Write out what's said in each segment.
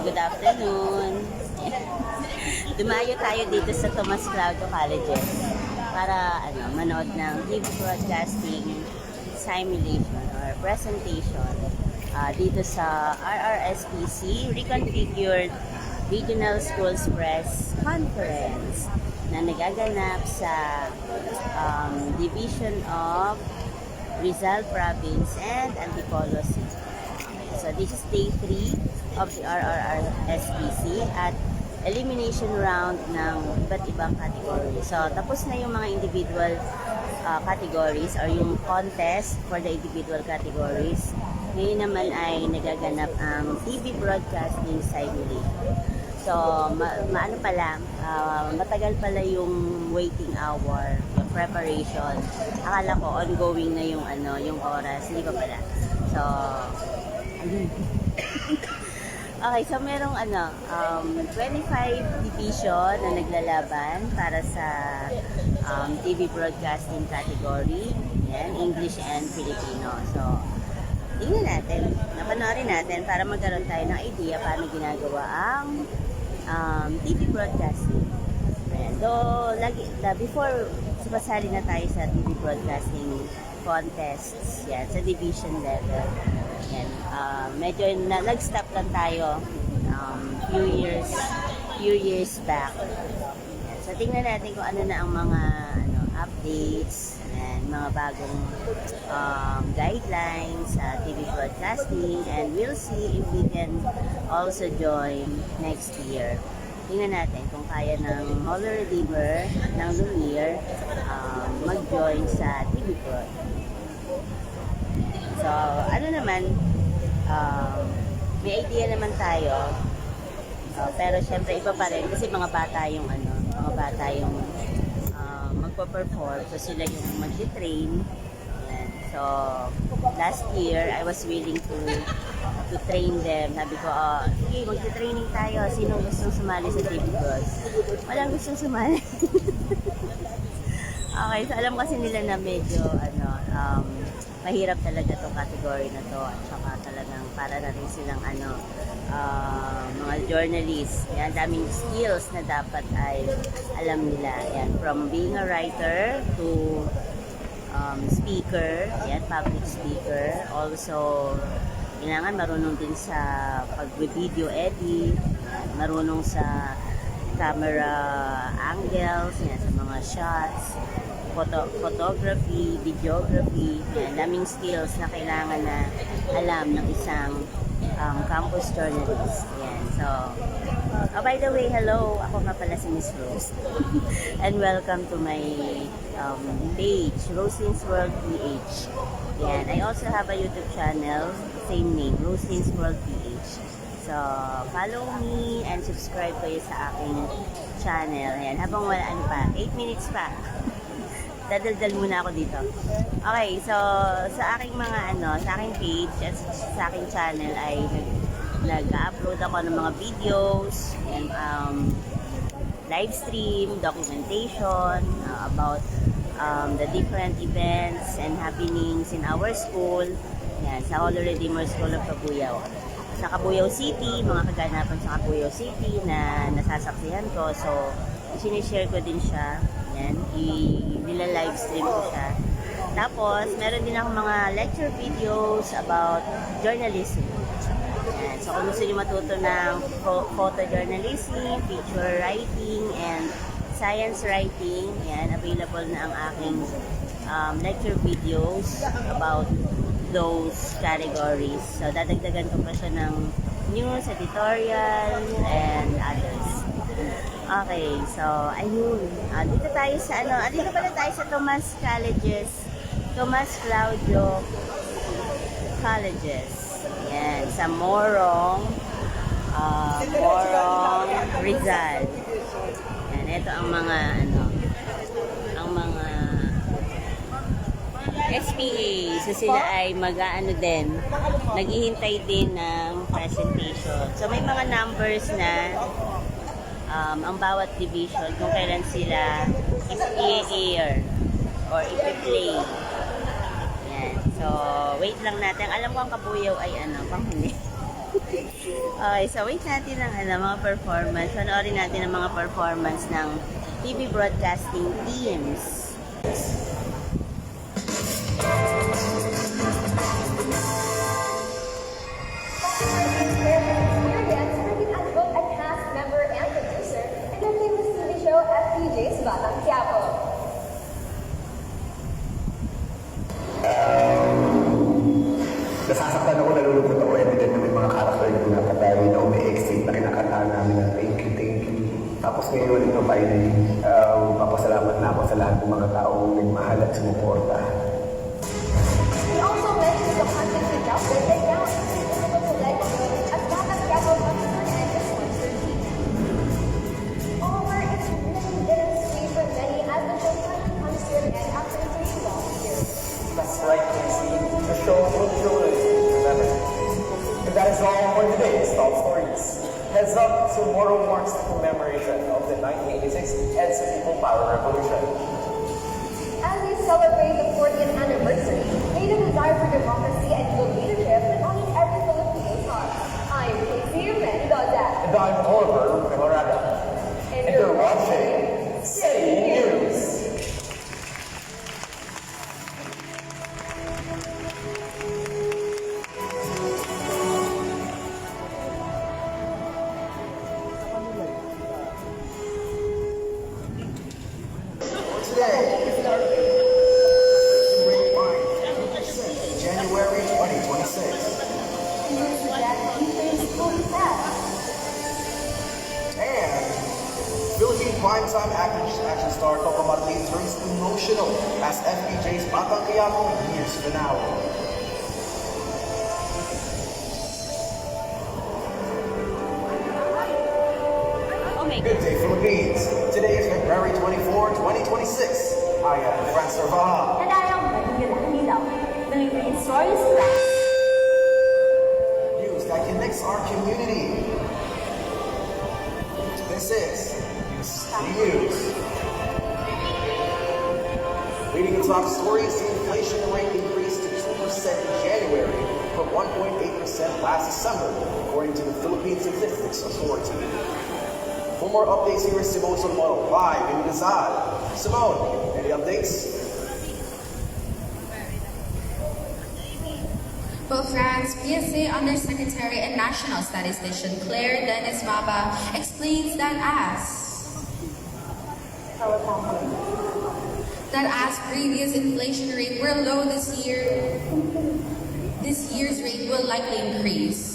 Good afternoon. Dumayo tayo dito sa Tomas Claudio Colleges para manood ng TV broadcasting simulation or presentation dito sa RRSPC Reconfigured Regional Schools Press Conference na nagaganap sa Division of Rizal Province and Antipolo City. So this is day 3 of the RRSPC at elimination round ng iba't ibang category. So tapos na yung mga individual categories or yung contest for the individual categories. Ngayon naman ay nagaganap ang TV broadcasting simulation. So maano pala, matagal pala yung waiting hour, yung preparation. Akala ko ongoing na yung yung oras, hindi pa pala. So okay, so merong 25 division na naglalaban para sa TV broadcasting category. Yan, English and Filipino. So, tingnan natin, napanoorin natin para magkaroon tayo ng idea paano ginagawa ang TV broadcasting. Ayan, before sumasali na tayo sa TV broadcasting contests, yan, sa division level. Yan, medyo nag-stop lang tayo few years back. Yan, so tingnan natin kung ano na ang mga updates and mga bagong guidelines sa TV broadcasting, and we'll see if we can also join next year. Tingnan natin kung kaya ng Holy Redeemer ng Lumiere mag-join sa TV broadcasting. So, may idea naman tayo. Pero syempre iba pa rin kasi mga bata yung magpo-perform. So, sila yung mag-train. So, last year, I was willing to train them. Sabi ko, sige, mag-training tayo. Sino gustong sumali sa TV Bros? Walang gustong sumali. Okay, so alam kasi nila na medyo, mahirap talaga itong category na to, at saka talagang para na rin silang mga journalists. Yan, daming skills na dapat ay alam nila. Yan, from being a writer to speaker, yan, public speaker. Also, kailangan marunong din sa pag-video edit, marunong sa camera angles, yan, sa mga shots, photography, videography, yan, daming skills na kailangan na alam ng isang campus journalist. Yan. So, by the way, hello, ako nga pala si Miss Rose. And welcome to my page, Roslyn's World PH. Yan. I also have a YouTube channel, same name, Roslyn's World PH. So, follow me and subscribe kayo sa aking channel. Yan. Habang wala pa, 8 minutes pa. Dadaldal muna ako dito. Okay, so sa aking sa aking page at sa aking channel ay nag-upload ako ng mga videos and live stream, documentation about the different events and happenings in our school. Yan, sa Holy Redeemer School of Cabuyao. Sa Cabuyao City, mga kaganapan sa Cabuyao City na nasasaksihan ko. So, sinishare ko din siya. Yan, nila-live stream ko siya. Tapos, meron din ako mga lecture videos about journalism. Yan. So, kung gusto nyo matuto ng photojournalism, feature writing, and science writing, yan, available na ang aking lecture videos about those categories. So, dadagdagan ko pa siya ng news, editorial, and others. Okay, so, ayun. Dito tayo sa, dito pala tayo sa Tomas Claudio Colleges. Yan, sa Morong, Rizal. Yan, ito ang mga, SPA. So, sila ay din, naghihintay din ng presentation. So, may mga numbers na ang bawat division kung kailan sila i-air or i-play. Yan. So, wait lang natin. Alam ko ang Cabuyao ay panghuli. Okay, so wait natin ang mga performance. Panoorin natin ang mga performance ng TV broadcasting teams. Batang Quiapo. Nasasaktan ako, nalulungkot ako. Evident na may mga karakter na pinapatay na umi-exit na kinakataan namin na thank you, thank you. Tapos ngayon, ito finally, papasalamat na ako sa lahat ng mga taong nagmahal at sumuporta. He also mentioned the content adjusted and now it's a legacy as Batang Quiapo concerned and responsive team. However, it's really bittersweet for many as the show finally comes to an end after 3 long years. That's right, Casey. The show will truly remember. And that is all for today's Top Stories. Heads up, tomorrow marks the commemoration of the 1986 EDSA People Power Revolution. As we celebrate the 40th anniversary, may the desire for democracy and good leadership belong in every Filipino's heart. I'm Casey Mendoza. And I'm Oliver Memorada. And you're watching Say News. January 2026. And Philippine primetime action star Coco Martin turns emotional as FPJ's Batang Quiapo years finale. Good day, Philippines. Today is February 24, 2026. I am Franz Servaha. And I am Manila, delivering stories that News that connects our community. This is News. Leading the top stories, the inflation rate increased to 2% in January from 1.8% last December, according to the Philippine Statistics Authority. For more updates, here is Simone Solmoro, live in Rizal. Simone, any updates? For France, PSA Undersecretary and National Statistician Claire Dennis Maba explains that as previous inflation rate were low this year, this year's rate will likely increase.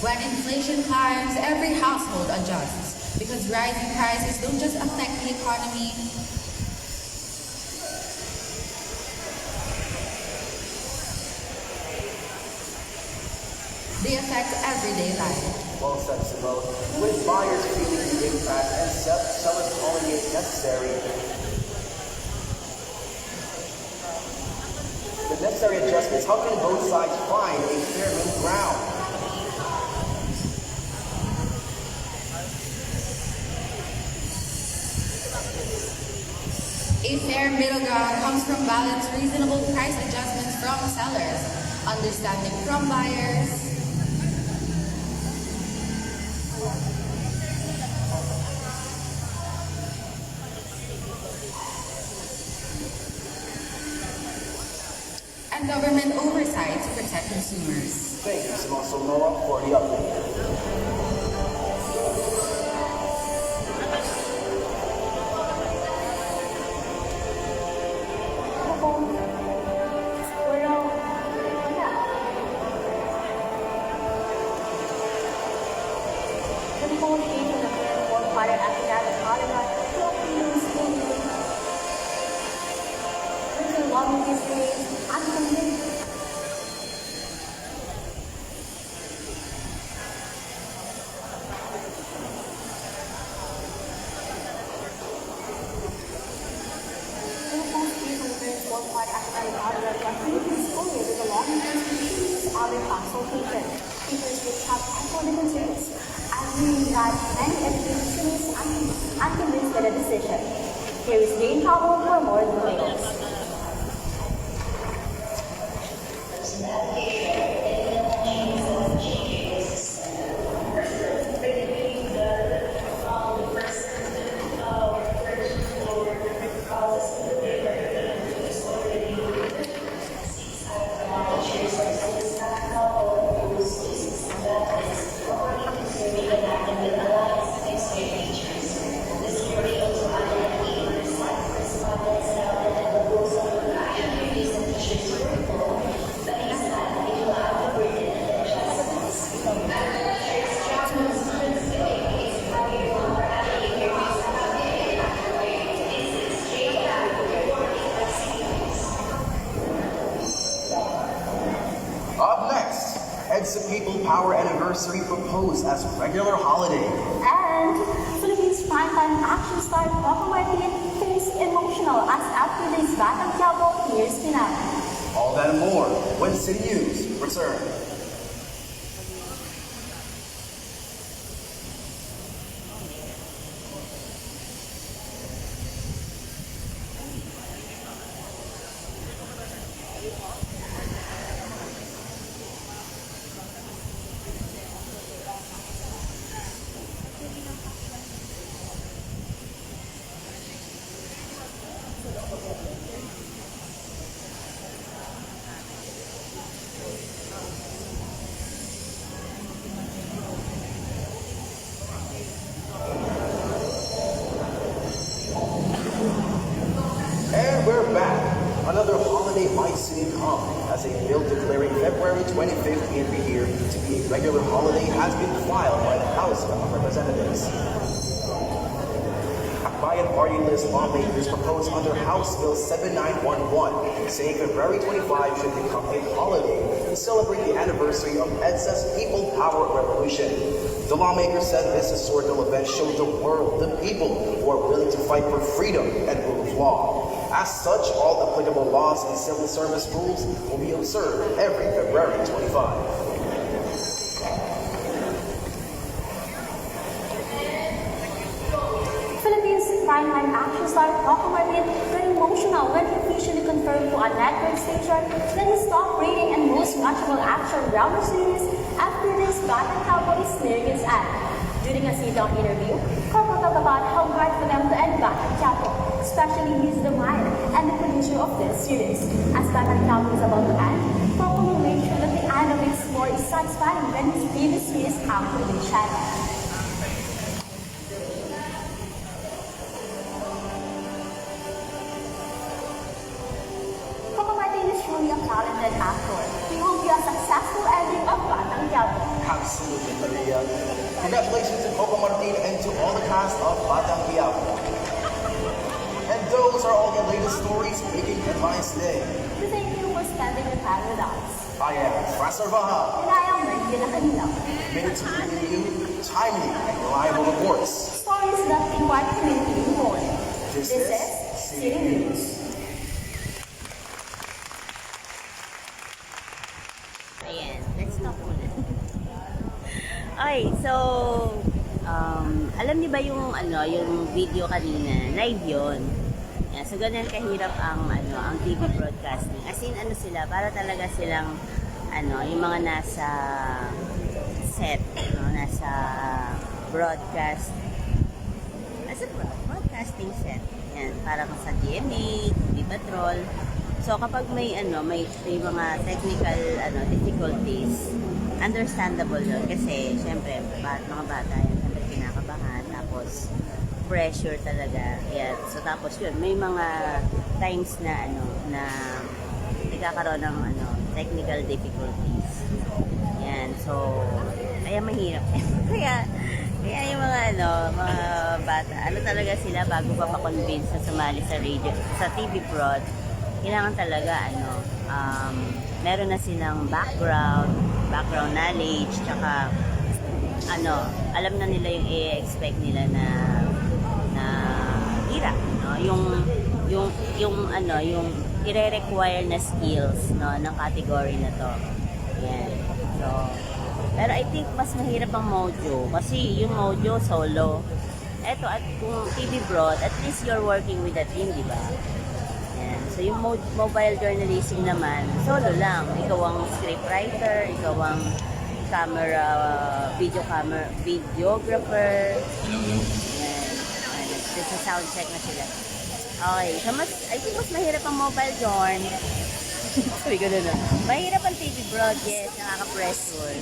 When inflation climbs, every household adjusts because rising prices don't just affect the economy, they affect everyday life. Well said, Simone. With buyers feeling the impact and sellers calling it necessary, the necessary adjustments, how can both sides find a fair middle ground? A fair middle ground comes from balanced, reasonable price adjustments from sellers, understanding from buyers, and government oversight to protect consumers. Thank you, Simoso Noah, for the update. The negotiation of the fourth-quarter academic holiday Philippines in long history unconvinced. Fourth-quarter academic holiday Philippines school year with a long history other consultation. Teachers which have equal concerns. Arguing that many educationists are unconvinced by the decision. Here is Jane Powell for more details. Up next, EDSA People Power Anniversary proposed as regular holiday. And Philippines Primetime Action star Coco Martin faced emotional as after this Batang Quiapo years finale. All that and more when City News return. And we're back. Another holiday might soon come, as a bill declaring February 25th every year to be a regular holiday has been filed by the House of Representatives. Akbayan Party list lawmakers propose under House Bill 7911, saying February 25 should become a holiday to celebrate the anniversary of EDSA's People Power Revolution. The lawmakers said this historical event showed the world the people who are willing to fight for freedom and rule of law. As such, all applicable laws and civil service rules will be observed every February 25. Philippines Primetime Action star Coco Martin got emotional when he officially confirmed to a network station that his top rating and most watchable action drama series after this Batang Quiapo is nearing its end. During a sit-down interview, Coco talked about how hard for them to end Batang Quiapo, especially his Demire and the producer of this series. As Batang Quiapo is about to end, Coco will make sure that the end of its story is satisfying than his previous series come to the channel. Coco Martin is truly a talented actor. He will be a successful ending of Batang Quiapo. Absolutely, Maria. Congratulations to Coco Martin and to all the cast of Batang Quiapo. And those are all the latest stories making headlines today. We thank you for spending your time with us. I am Fraser Baha, And I am Mergila Canila. committed to bringing you timely and reliable reports. Stories that require community report. This This is is City News. Ayan, let's talk muna. Okay, so, alam niyo ba yung video kanina, live yun. Yeah, so, ganun kahirap ang TV broadcasting. As in, sila, para talaga silang, yung mga nasa set, nasa broadcasting set. Yan, parang sa GMA, TV Patrol. So kapag may mga technical difficulties, understandable yun kasi syempre mga bata yan, syempre kinakabahan, tapos pressure talaga. Yan. So tapos yun, may mga times na na nagkakaroon ng technical difficulties. Yan. So kaya mahirap. kaya yung mga bata, talaga sila bago pa ma-convince na sumali sa radio, sa TV prod, kailangan talaga meron na silang background knowledge, tsaka alam na nila yung i-expect nila na hirap, no? Yung ire-require na skills, no, ng category na to. Yan. So, pero I think mas mahirap ang Mojo kasi yung Mojo solo. Eto, at kung TV Broad, at least you're working with a team, di ba? Yan. So yung mobile journalism naman, solo lang. Ikaw ang scriptwriter, ikaw ang videographer. Yan. Sa sound check na sila. Okay. So I think mas mahirap ang mobile journ. Sabi ko na. Mahirap ang TV Broad, yes, nakaka-pressure.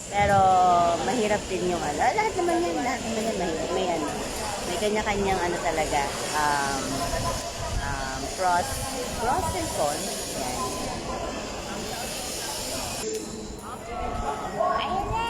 Pero mahirap din yung lahat naman yan mahirap. May kanya-kanyang talaga pros and cons. Yan. Ayan na!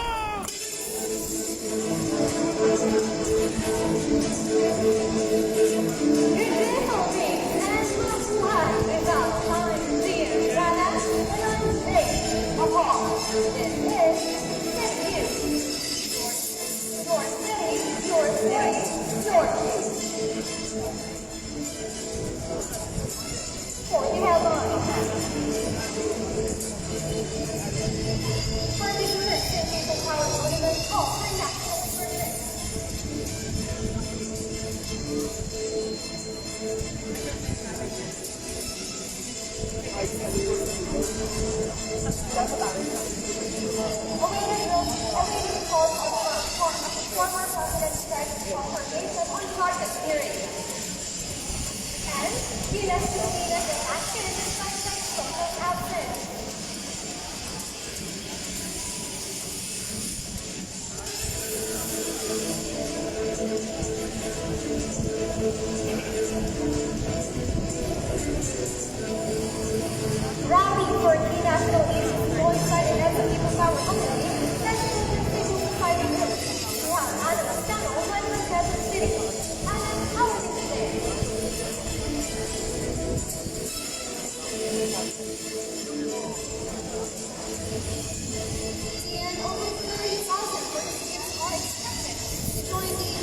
Former President strikes confirmation on target hearing. And Pinas Filipinas and activists citing social absence. Rally for Pinas Filipinas alongside an people power company, National Civil Society Group. And over 30,000 participants are expected to join the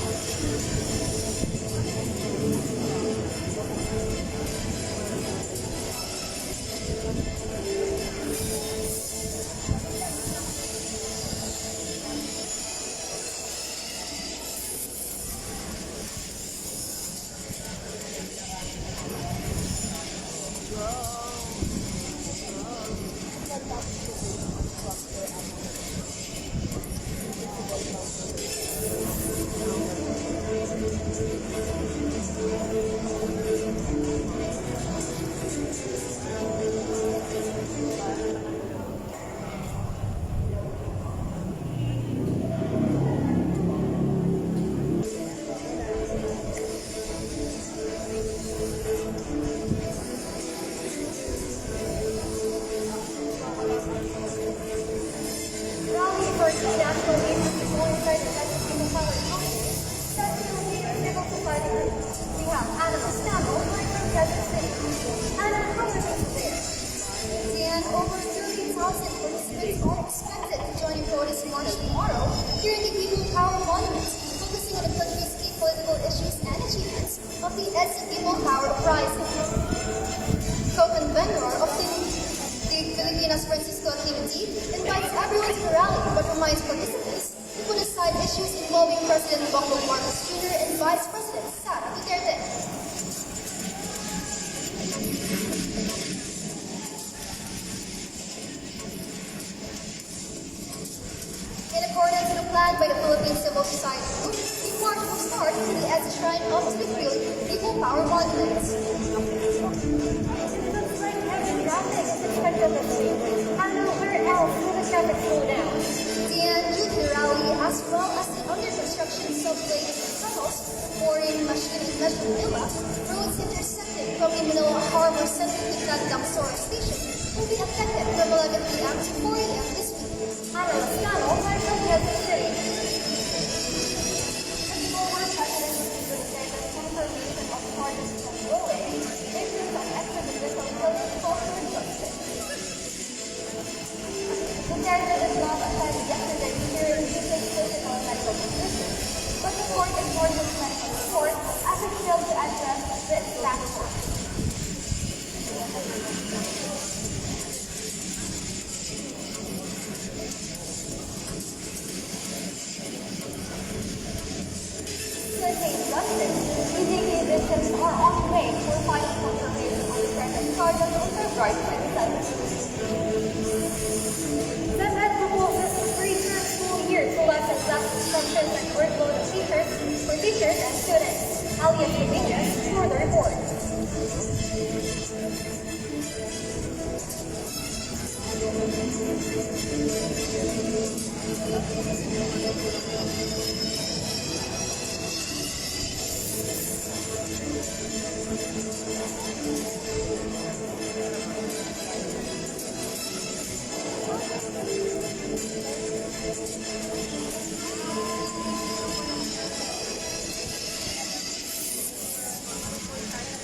by the Philippine Civil Society Group, the march will start to the Shrine of the People Power Monuments. traffic is expected this week. Anna, where else will the traffic slow down? And due to the rally, as well as the under construction subways and tunnels, or in Manila, roads intersecting from Imino Harbor Center to Gandang Soro Station will be affected from 11 p.m. to 4 a.m. this week. Anna Lascano, Marshall Quezon City. The former president of the Senate confirmation of partisan ruling, victims of extrajudicial killings culture justice. Duterte did not attend yesterday's hearing due to his physical and medical condition, but the court ignored his medical report as it failed to address this factor. To attain justice, EJK victims are on the way for final confirmation on the second charges on February 27th. DepEd proposes a 3-term school year to lessen class instructions and workload of teachers and students. Alias Convenience for the report.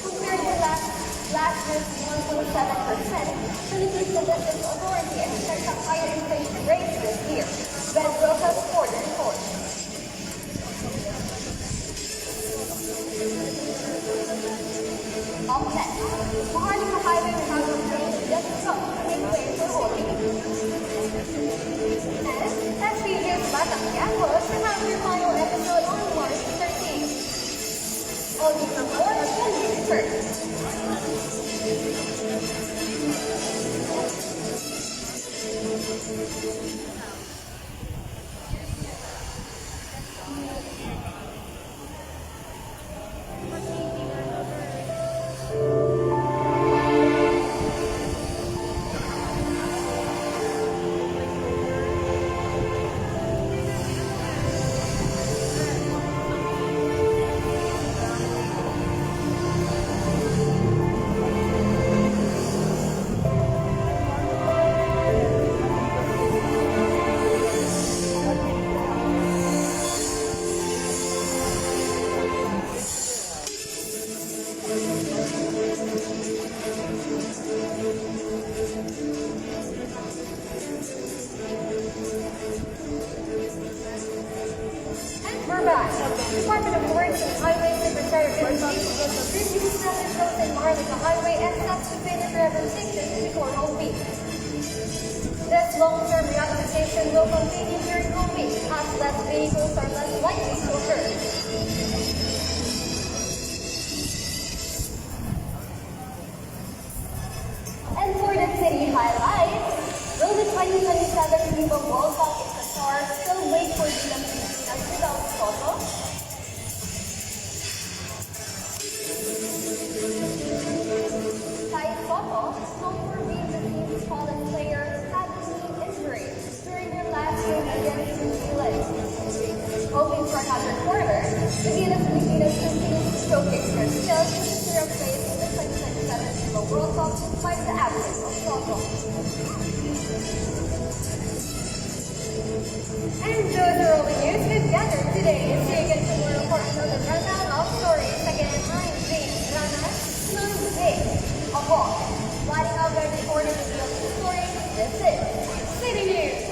Compared to last year's 1.7%, Philippine Statistics Authority expects a higher inflation rate this year. Ben Rosas for the report. Up next, Maharlika Highway has obtained just truck make way for rolling. And SPJ's Batang Quiapo should have their final episode on March 13th. All these reports will be returned. We're back. Department of Works and Highway Secretary reviews traffic flows in Maharlika Highway and sets to finish rehabilitation before whole week. This long-term rehabilitation will continue during whole week as less vehicles are less likely to occur. And for the city highlights, will the 2027 FIBA World Cup in Qatar still wait for the Pilipinas without Soto? Kai Soto, known for being the team's tallest player, had a knee injury during their last game against New Zealand. Hoping for another quarter, the Filipinas continues to showcase their skills to secure a place in the 2027 FIBA World Cup despite the absence of Soto. And those are all the news we've gathered today. See you again tomorrow for another rundown of stories. Again, I'm James Rana, Sunday. Ako, lighting up and recording the real story. This is City News.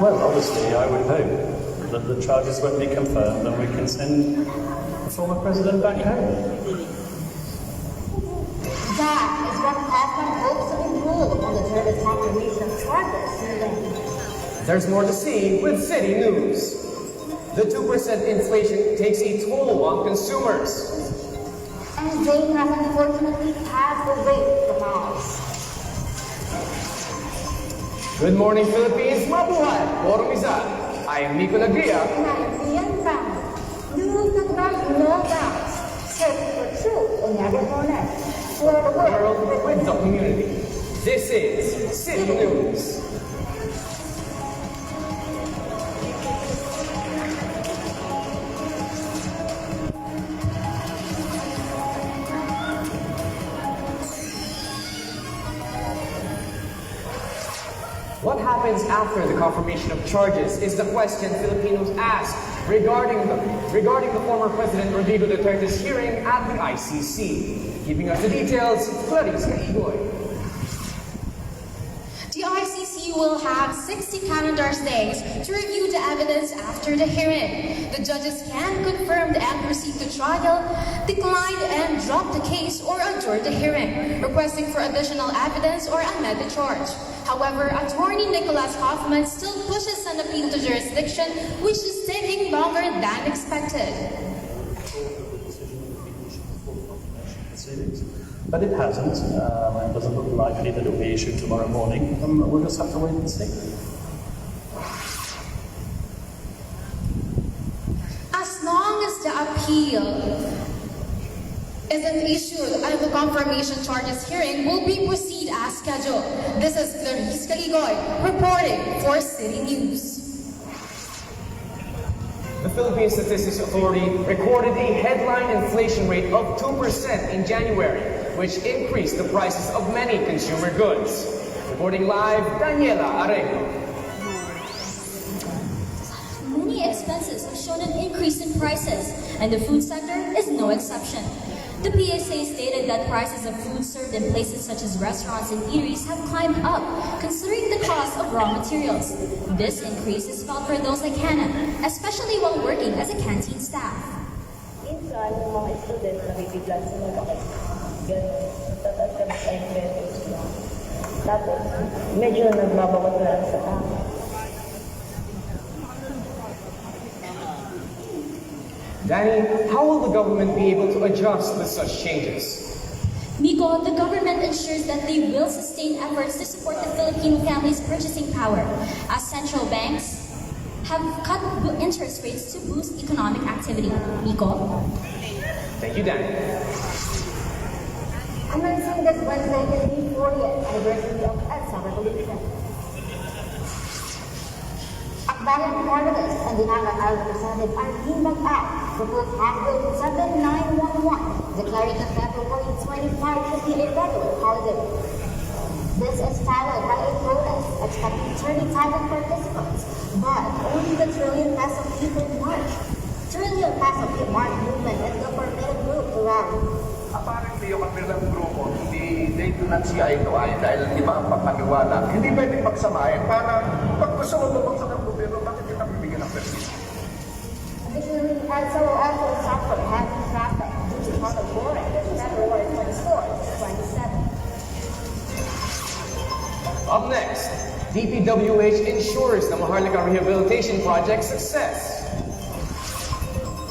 Well, obviously, I would hope that the charges won't be confirmed and we can send the former president back home. That is what Afghan hopes to rule on the terrorist accusation charges. There's more to see with City News. The 2% inflation takes a toll on consumers. And They have unfortunately passed away from us. Good morning, Philippines. Mabuhay! Borong isa. I am Nico Nagria. And I am Ian Brown. News that runs no bounds. Search for truth in every corner. For the world With the community. This is City News. What happens after the confirmation of charges is the question Filipinos ask regarding the former President Rodrigo Duterte's hearing at the ICC. Giving us the details, Clarice Caigoy. The ICC will have 60 calendar days to review the evidence after the hearing. The judges can confirm and proceed to trial, decline and drop the case, or adjourn the hearing, requesting for additional evidence or amend the charge. However, attorney Nicholas Hoffman still pushes an appeal to jurisdiction, which is taking longer than expected. But it hasn't. It doesn't look likely that it will be issued tomorrow morning. We'll just have to wait and see. As long as the appeal isn't issued and the confirmation charges hearing will be proceed as scheduled. This is Clarice Caligoy reporting for City News. The Philippine Statistics Authority recorded a headline inflation rate of 2% in January, which increased the prices of many consumer goods. Reporting live, Daniela Arejo. Many expenses have shown an increase in prices, and the food sector is no exception. The PSA stated that prices of food served in places such as restaurants and eateries have climbed up, considering the cost of raw materials. This increase is felt for those like Hannah, especially while working as a canteen staff. Minsan, yung mga students nabibiglan sa mga ganun. Tataas kami sa inventories lang. Tapos, medyo nagbabawas na lang sa tama. Danny, how will the government be able to adjust to such changes? Miko, the government ensures that they will sustain efforts to support the Filipino families' purchasing power, as central banks have cut interest rates to boost economic activity. Miko? Thank you, Danny. Announcing this Wednesday is the 40th anniversary of EDSA Revolution. Akbayan Parliament and the Naga Representative Arlene Mag-Al proposed Act Bill 7911, declaring the February 25 to be a regular holiday. This is followed by a protest expecting 30,000 participants, but only the Trillion Peso People March. Trillion Peso People March movement is the permitted group to rally. Apparently, yung kabilang grupo, they do not see eye to eye dahil di ba ang papaniwala. Hindi pwede pagsamahin para pag gusto mo bumagsak ang gobyerno, bakit kita bibigyan ng permission? Additionally, EDSA will also suffer heavy traffic due to public boring February 24 to 27. Up next, DPWH ensures the Maharlika Rehabilitation Project success.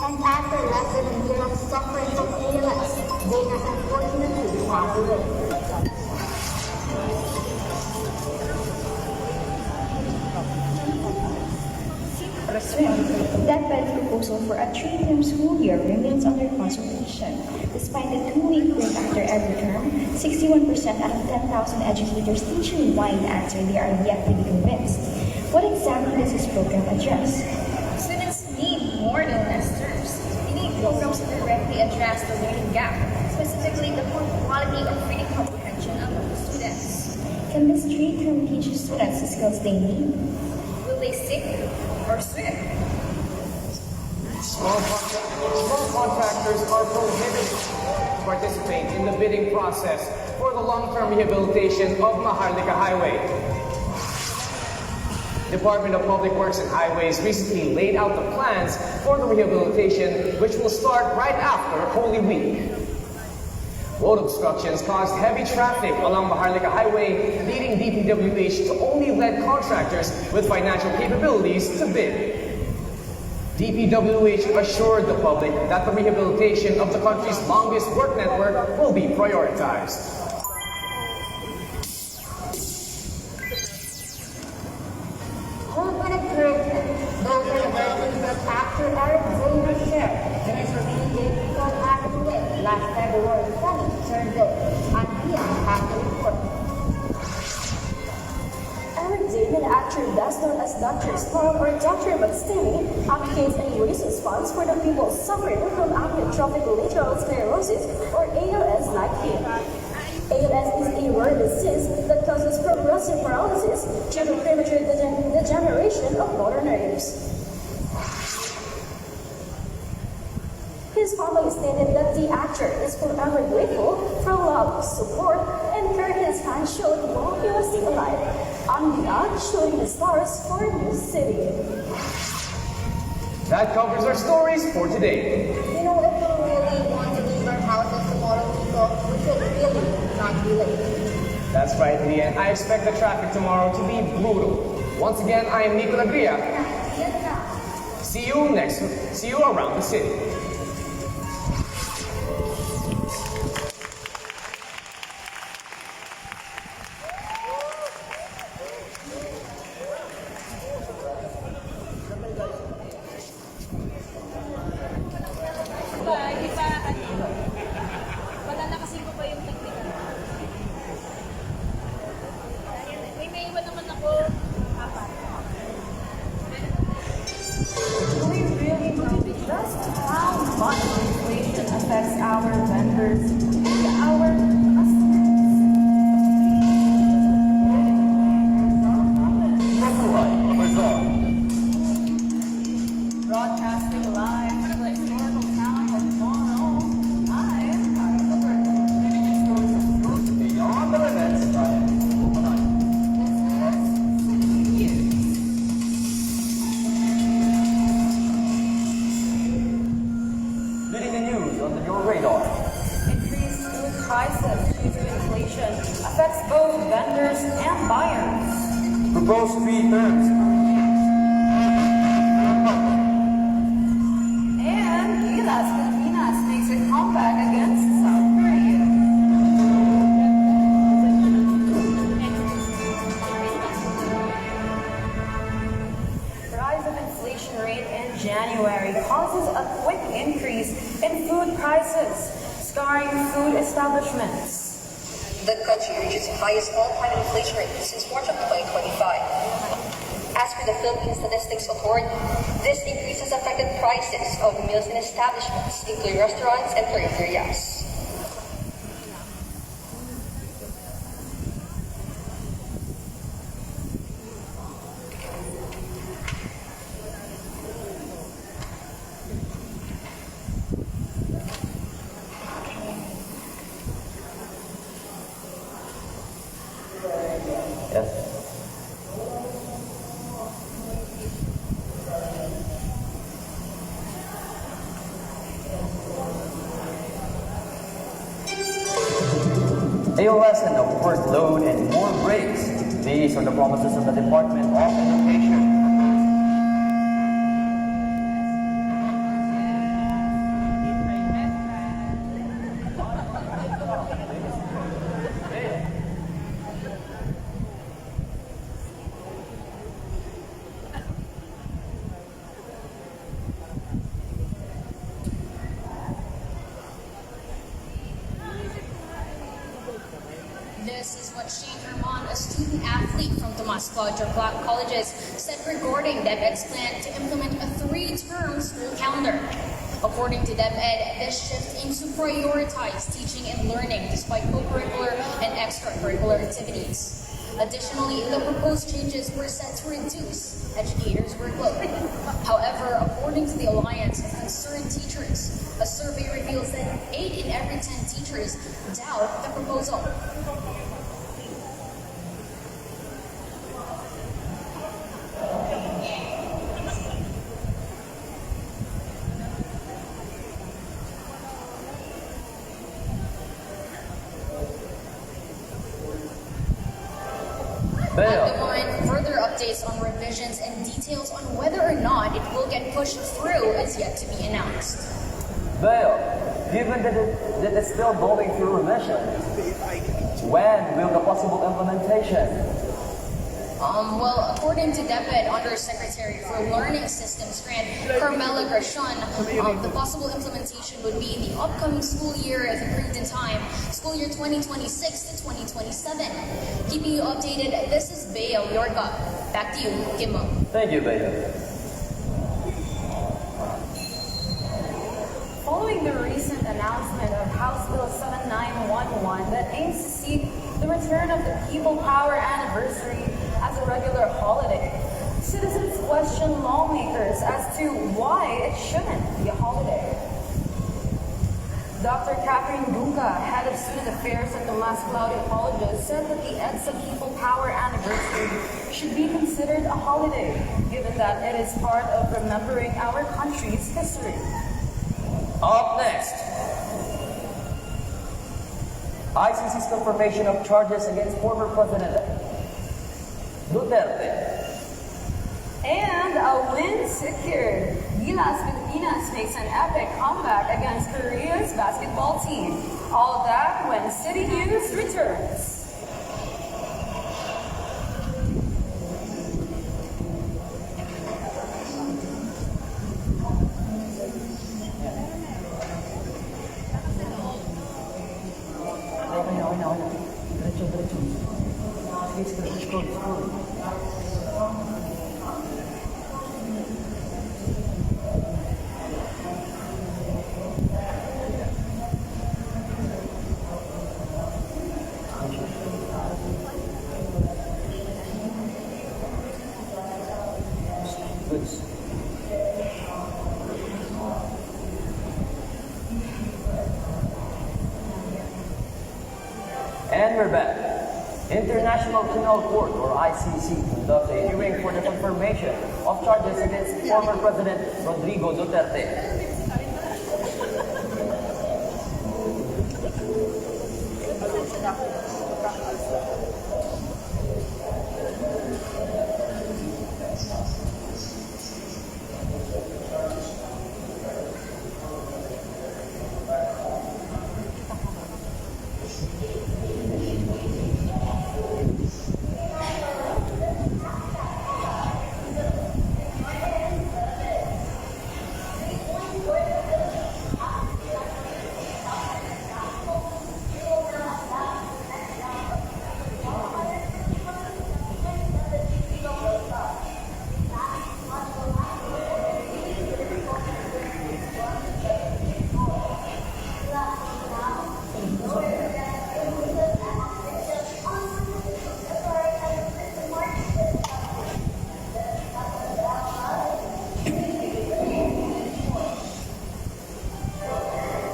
And after less than a year of suffering from ALS, they have unfortunately passed away. That Fed's proposal for a 3-term school year remains under consultation. Despite the 2-week break after every term, 61% out of 10,000 educators nationwide answer they are yet to be convinced. What exactly does this program address? Students need more than less terms. They need programs to directly address the learning gap, specifically the poor quality of reading comprehension among the students. Can this 3-term teach students the skills they need? Will they sink or swim? Small contractors are prohibited to participate in the bidding process for the long-term rehabilitation of Maharlika Highway. Department of Public Works and Highways recently laid out the plans for the rehabilitation, which will start right after Holy Week. Road obstructions caused heavy traffic along Maharlika Highway, leading DPWH to only let contractors with financial capabilities to bid. DPWH assured the public that the rehabilitation of the country's longest work network will be prioritized. Hope and encouragement. Those are the virtues that actor Eric shared in his revealing from acting with last February 23rd day on Beyond Actor Report. Eric David, actor best known as Dr. Storm or Dr. Magstini, advocates and raises funds for the people suffering from amyotrophic lateral sclerosis or ALS like him. ALS is a rare disease that causes progressive paralysis due to premature degeneration of motor nerves. His family stated that the actor is forever grateful for love, support, and care his hand showed while he was still alive. On the ad, showing the stars for a new city. That covers our stories for today. You know, if we really want to leave our houses tomorrow, people, we should really not be late. That's right, Leah. I expect the traffic tomorrow to be brutal. Once again, I am Nico Lagria. See you around the city. The country reaches the highest all-time inflation rate since March of 2025. As for the Philippine Statistics Authority, this increase has affected prices of meals in establishments, including restaurants and periferias. ALS and upward load and more breaks. These are the promises of the Department of Education. This is what Shane Herman, a student athlete from Tomas Claudio Clark Colleges, said regarding DepEd's plan to implement a 3-term school calendar. According to DepEd, this shift aims to prioritize teaching and learning despite co-curricular and extracurricular activities. Additionally, the proposed changes were set to reduce educators' workload. However, according to the Alliance of Concerned Teachers, a survey reveals that 8 in every 10 teachers doubt the proposal. At the moment, further updates focus on revisions and details on whether or not it will get pushed through is yet to be announced. Well, given that it's still going through revision, when will the possible implementation? Well, according to DepEd Undersecretary for Learning Systems Grant Carmela Gratian, the possible implementation would be the upcoming school year if approved in time, school year 2026 to 2027. Keeping you updated, this is Bea Yorga. Back to you, Kimmo. Thank you, Bea. Following the recent announcement of House Bill 7911 that aims to seek the return of the People Power Anniversary as a regular holiday, citizens question lawmakers as to why it shouldn't be a holiday. Dr. Catherine Dunca, head of student affairs at the Mas Claudia Colleges, said that the EDSA People Power Anniversary should be considered a holiday, given that it is part of remembering our country's history. Up next, ICC's confirmation of charges against former President Duterte. And a win secured. Gilas Pilipinas makes an epic comeback against Korea's basketball team. All of that when City News returns. And we're back. International Criminal Court, or ICC, conducts a hearing for the confirmation of charges against former President Rodrigo Duterte.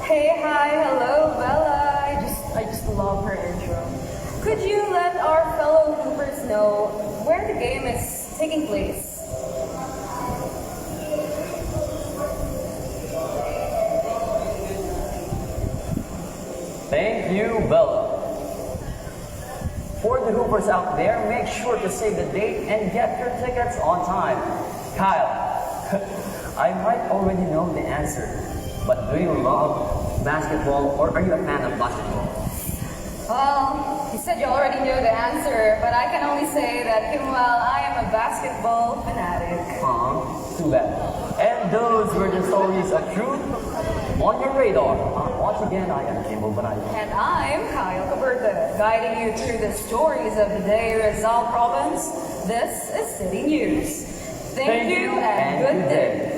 Hey, hi, hello, Bella. I just love her intro. Could you let our fellow Hoopers know where the game is taking place? Thank you, Bella. For the Hoopers out there, make sure to save the date and get your tickets on time. Kyle, I might already know the answer, but do you love basketball or are you a fan of basketball? Well, you said you already knew the answer, but I can only say that, Kimwell, I am a basketball fanatic. Too bad. And those were the stories of truth on your radar. Once again, I am Kimbo Banay. And I'm Kyle Caberta, guiding you through the stories of the day Rizal Province. This is City News. Thank you and good day.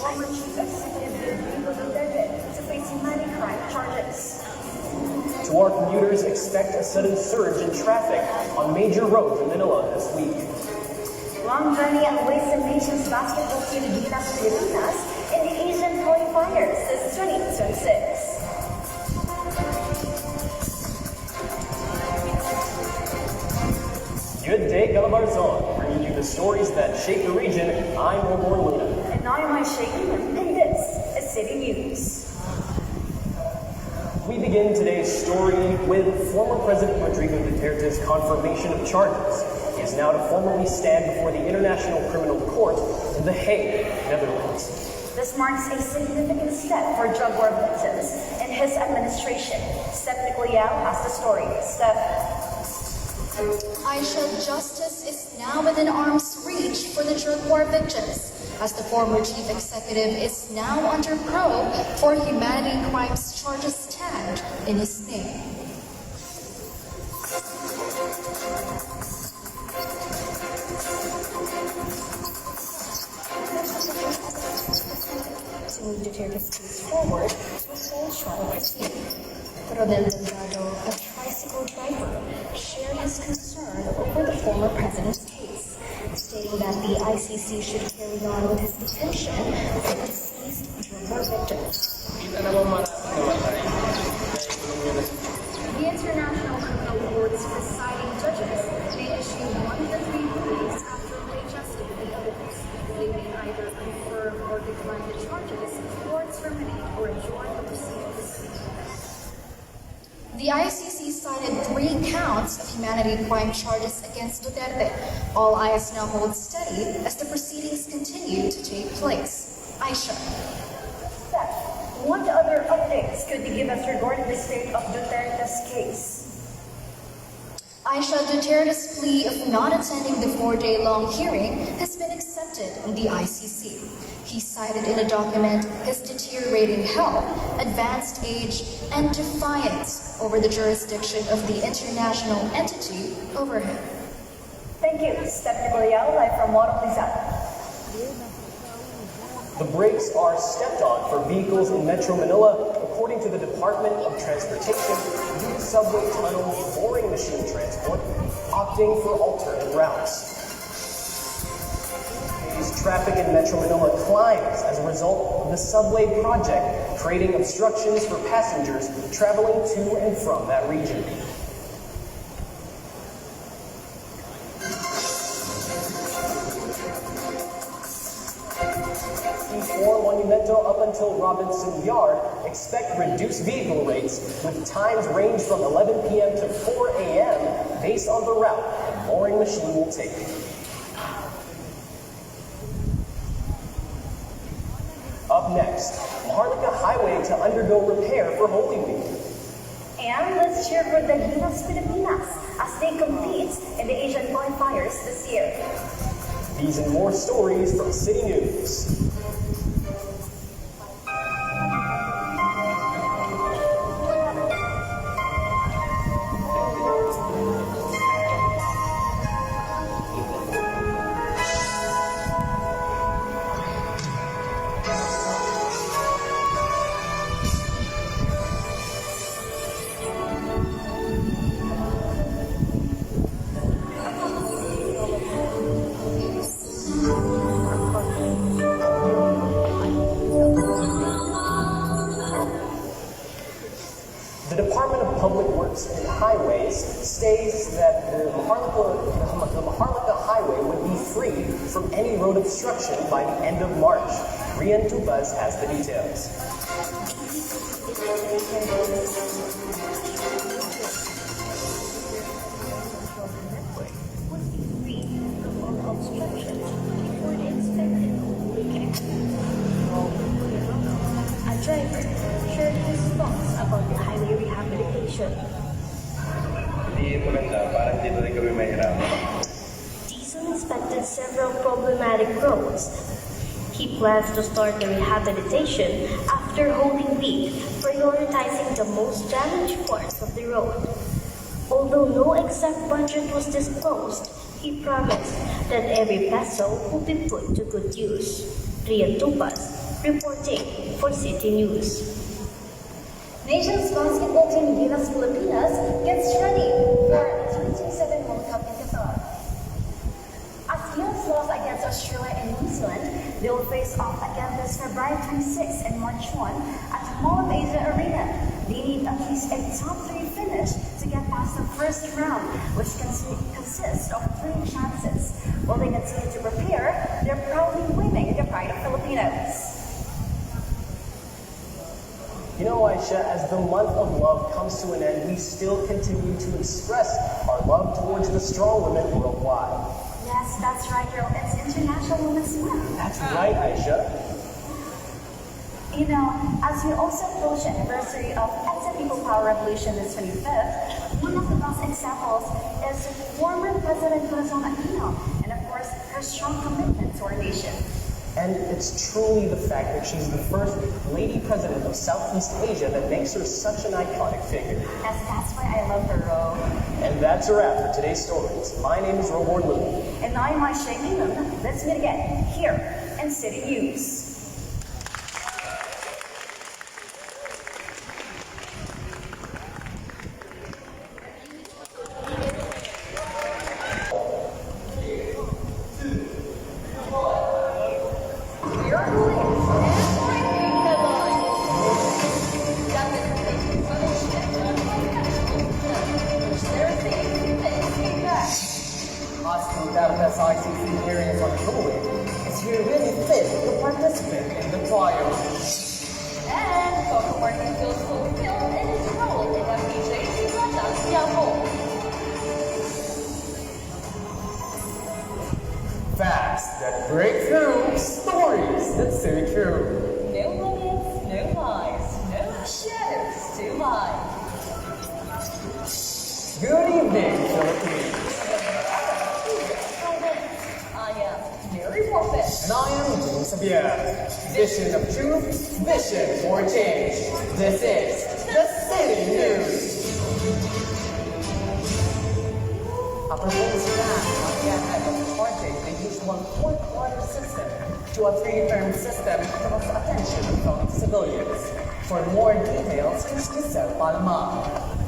Former Chief Executive Rodrigo Duterte is facing many crime charges. To our commuters, expect a sudden surge in traffic on major roads in Manila this week. Long journey awaits the nation's basketball team Gilas Pilipinas in the Asian qualifiers this 2026. Good day, CALABARZON, bringing you the stories that shape the region. I'm Omar Luna. And I'm Aisha, and this is City News. We begin today's story with former President Rodrigo Duterte's confirmation of charges. He is now to formally stand before the International Criminal Court in The Hague, Netherlands. This marks a significant step for drug war victims in his administration. Steph Nicoliao has the story. Steph. Aisha, justice is now within arm's reach for the drug war victims, as the former chief executive is now under probe for humanity crimes charges tagged in his name. Duterte's case forward to a full trial proceeding. Rodel Delgado, a tricycle driver, shared his concern over the former president's case, stating that the ICC should carry on with his detention for deceased drug war victims. The International Criminal Court's presiding judges may issue 1 to 3 rulings after digesting the evidence. They may either confirm or decline the charges, or terminate or adjourn the proceedings. The ICC cited 3 counts of humanity crime charges against Duterte. All eyes now hold steady as the proceedings continue to take place. Aisha. What other updates could you give us regarding the state of Duterte's case? Aisha, Duterte's plea of not attending the 4-day-long hearing has been accepted in the ICC. He cited in a document his deteriorating health, advanced age, and defiance over the jurisdiction of the international entity over him. Thank you. Steph Nicoliao, live from Montezat. The brakes are stepped on for vehicles in Metro Manila, according to the Department of Transportation, due to subway tunnel boring machine transport opting for alternate routes. Traffic in Metro Manila climbs as a result of the subway project, creating obstructions for passengers traveling to and from that region. C4 Monumento up until Robinson Yard expect reduced vehicle rates, with times range from 11 p.m. to 4 a.m. based on the route the boring machine will take. Up next, Maharlika Highway to undergo repair for Holy Week. And let's cheer for the Gilas Pilipinas as they compete in the Asian qualifiers this year. These and more stories from City News. The Department of Public Works and Highways states that the Maharlika Highway would be free from any road obstruction by the end of March. Rian Tubas has the details. A driver shared his thoughts about the highway rehabilitation. Diesel inspected several problematic roads. He plans to start the rehabilitation after Holy Week, prioritizing the most damaged parts of the road. Although no exact budget was disclosed, he promised that every peso will be put to good use. Rian Tupas, reporting for City News. Nation's basketball team Gilas Filipinas gets ready for the 2027 World Cup in Qatar. As Gilas lost against Australia and New Zealand, they will face off again this February 26 and March 1 at Mall of Asia Arena. They need at least a top 3 finish to get past the first round, which consists of 3 chances. While they continue to prepare, they're proudly waving the pride of Filipinos. You know, Aisha, as the month of love comes to an end, we still continue to express our love towards the strong women worldwide. Yes, that's right, girl. It's International Women's Month. That's right, Aisha. You know, as we also approach the anniversary of EDSA People Power Revolution this 25th, one of the best examples is former President Corazon Aquino, and of course, her strong commitment to our nation. And it's truly the fact that she's the first lady president of Southeast Asia that makes her such an iconic figure. Yes, that's why I love her, Ro. And that's a wrap for today's stories. My name is Robert Lou. And I'm Aisha Linum. Let's meet again here in City News. ICC hearings on COVID is here really fit to participate in the trial. And Coco Martin feels fulfilled in his role in FPJ's Facts that break through, stories that say true. No limits, no lies, no shadows to lie. Good evening, Philippines. And I am James Xavier. Vision of truth, vision for change. This is the City News. A proposed plan on the ahead of charging the usual 4-quarter system to a 3-term system draws attention from civilians. For more details, here's Giselle Palma.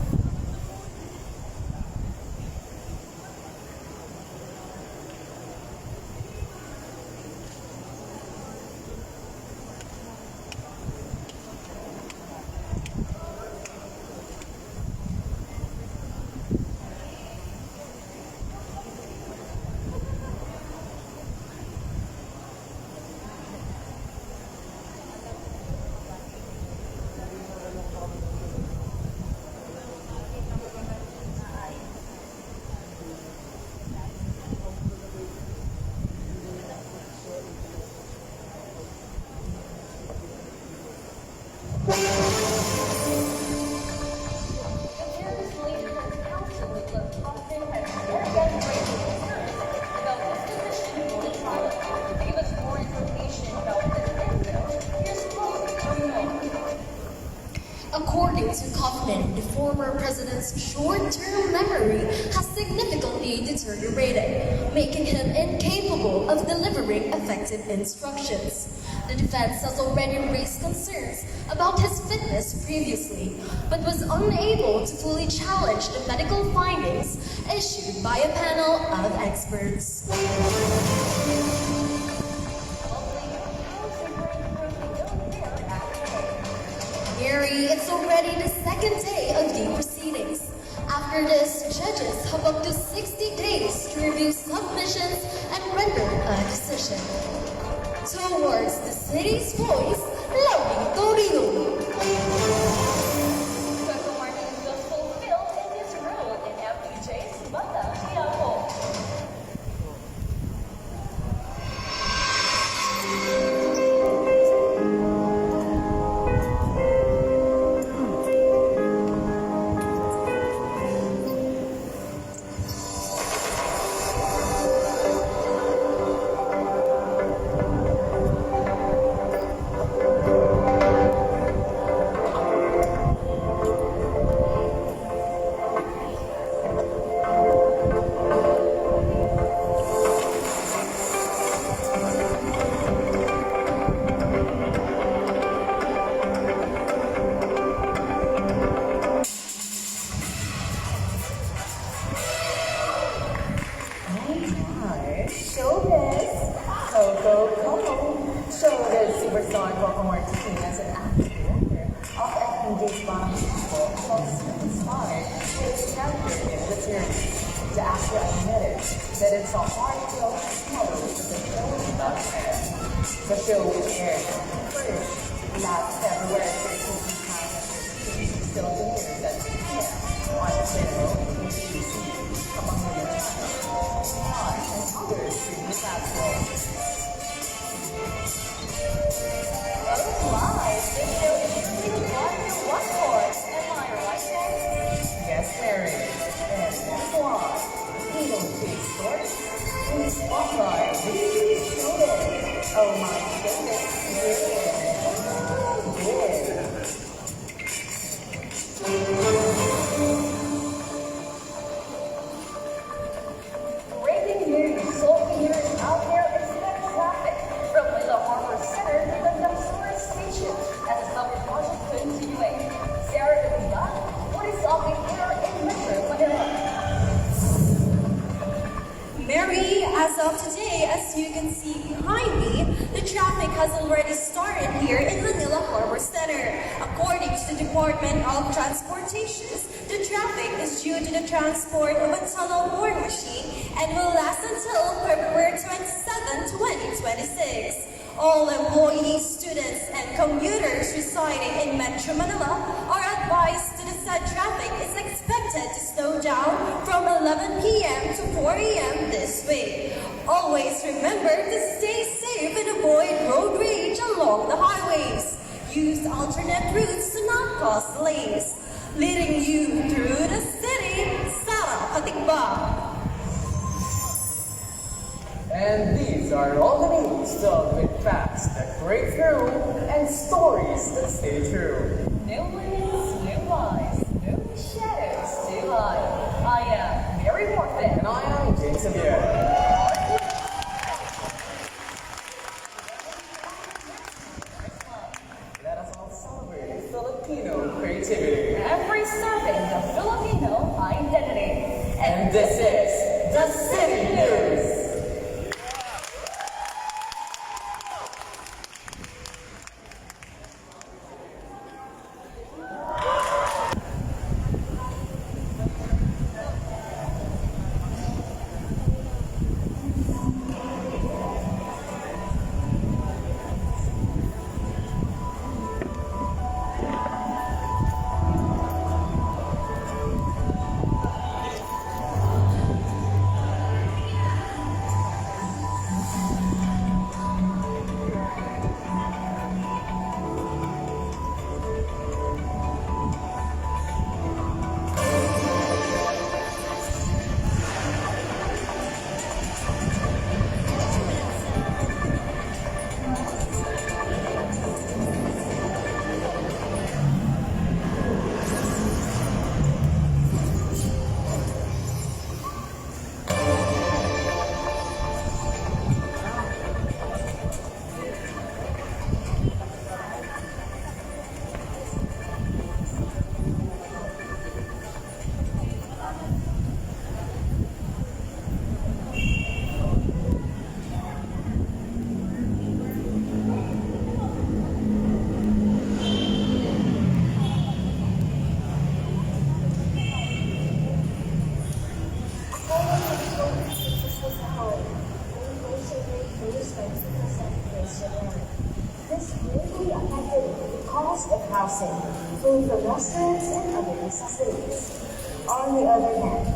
According to Kaufman, the former president's short-term memory has significantly deteriorated, making him incapable of delivering effective instructions. The defense has already raised concerns about his fitness previously, but was unable to fully challenge the medical findings issued by a panel of experts. Gary, it's already the second day of the proceedings. After this, judges have up to 60 days to review submissions and render a decision. Towards the city's voice, Lauri Torino. Coco Martin feels fulfilled in his role in FPJ's Bata Quiapo. Starred Coco Martin as an acting director of FPJ's Bottom School was inspired with his character in the series. The actor admitted that it's a hard pill to swallow with the show is about to air. The show will air first last February 13, 2015, still premieres at 2 p.m. on the channel ABC, among other channels, and other streaming platforms. Oh my, this show is really fun to watch for. Am I right, guys? Yes, Mary. And that's why we don't chase stories. We spotlight these students. Oh my goodness, breaking news, so here's out there is that traffic from the Harbor Center to the Luxor Station as the summer project continuing. Sarah, what is up in here in Metro Manila? Mary, as of today, as you can see behind me, the traffic has already started here in Manila Harbor Center. According to the Department of Transportation, the traffic is due to the transport of a tunnel boring machine and will last until February 27, 2026. All employees, students, and commuters residing in Metro Manila are advised that the said traffic is expected to slow down from 11 p.m. to 4 a.m. this week. Always remember to stay safe and avoid road rage along the highways. Use alternate routes to not cause delays. Leading you through the city, Sarah Katigba. And these are all the news filled with facts that break through and stories that stay true. No limits, no lies, no shadows to hide. I am Mary Morphin. And I am James Xavier. Let us all celebrate Filipino creativity. And preserving the Filipino identity. And this is the City News. This greatly affected the cost of housing, food for restaurants and other necessities. On the other hand,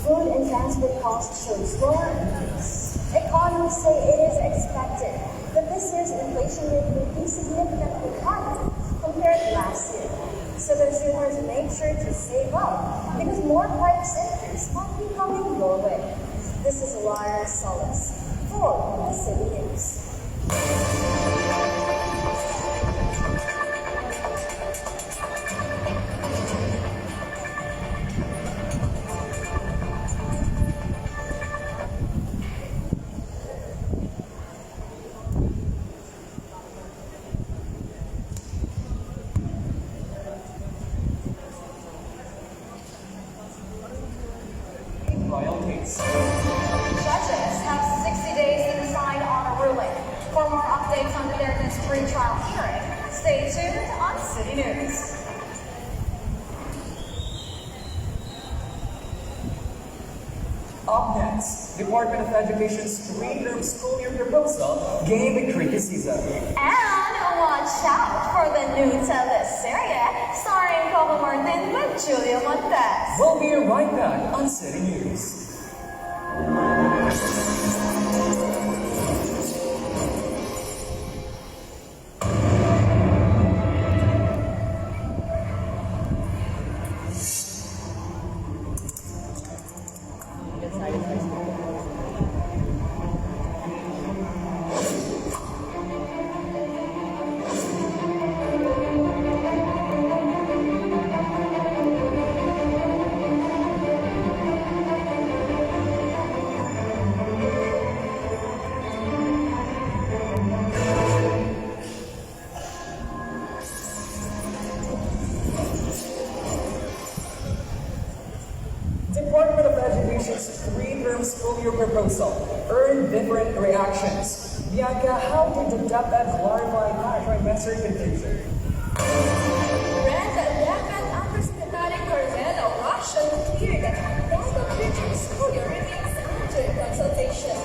food and transport costs showed slower increase. Economists say it is expected that this year's inflation rate will be significantly higher compared to last year. So consumers make sure to save up because more price increase might be coming your way. This is Lara Solis for the City News. Royalties. Judges have 60 days to decide on a ruling. For more updates on the Duterte pretrial hearing, Stay tuned on City News. Up next, Department of Education's three-term school year proposal gained criticism. And watch out for the new teleserye starring Coco Martin with Julia Montez. We'll be right back on City News. Department of Education's three-term school year proposal earned different reactions. Bianca, how did the DepEd clarify trimester confusion? Brand DepEd Undersecretary Cornelio Russian cleared that the future school year remains under consultation.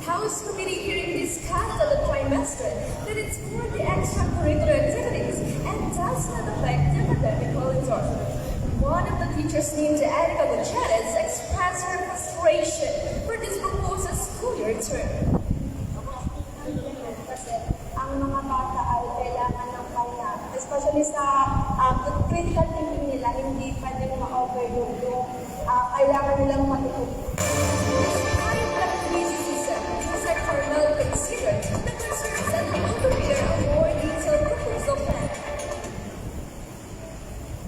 House Committee hearing discussed the trimester that it's for the extracurricular activities and does not affect the academic calendar. One of the teachers named Erica Gutierrez expressed her frustration for this proposed school year term. Kasi ang mga bata ay kailangan ng pahinga. Especially sa critical thinking nila, hindi pwedeng ma-overload yung kailangan nilang matutog. Ayon sa criticism, Jose Carmel considered the concerns and will prepare a more detailed proposal plan.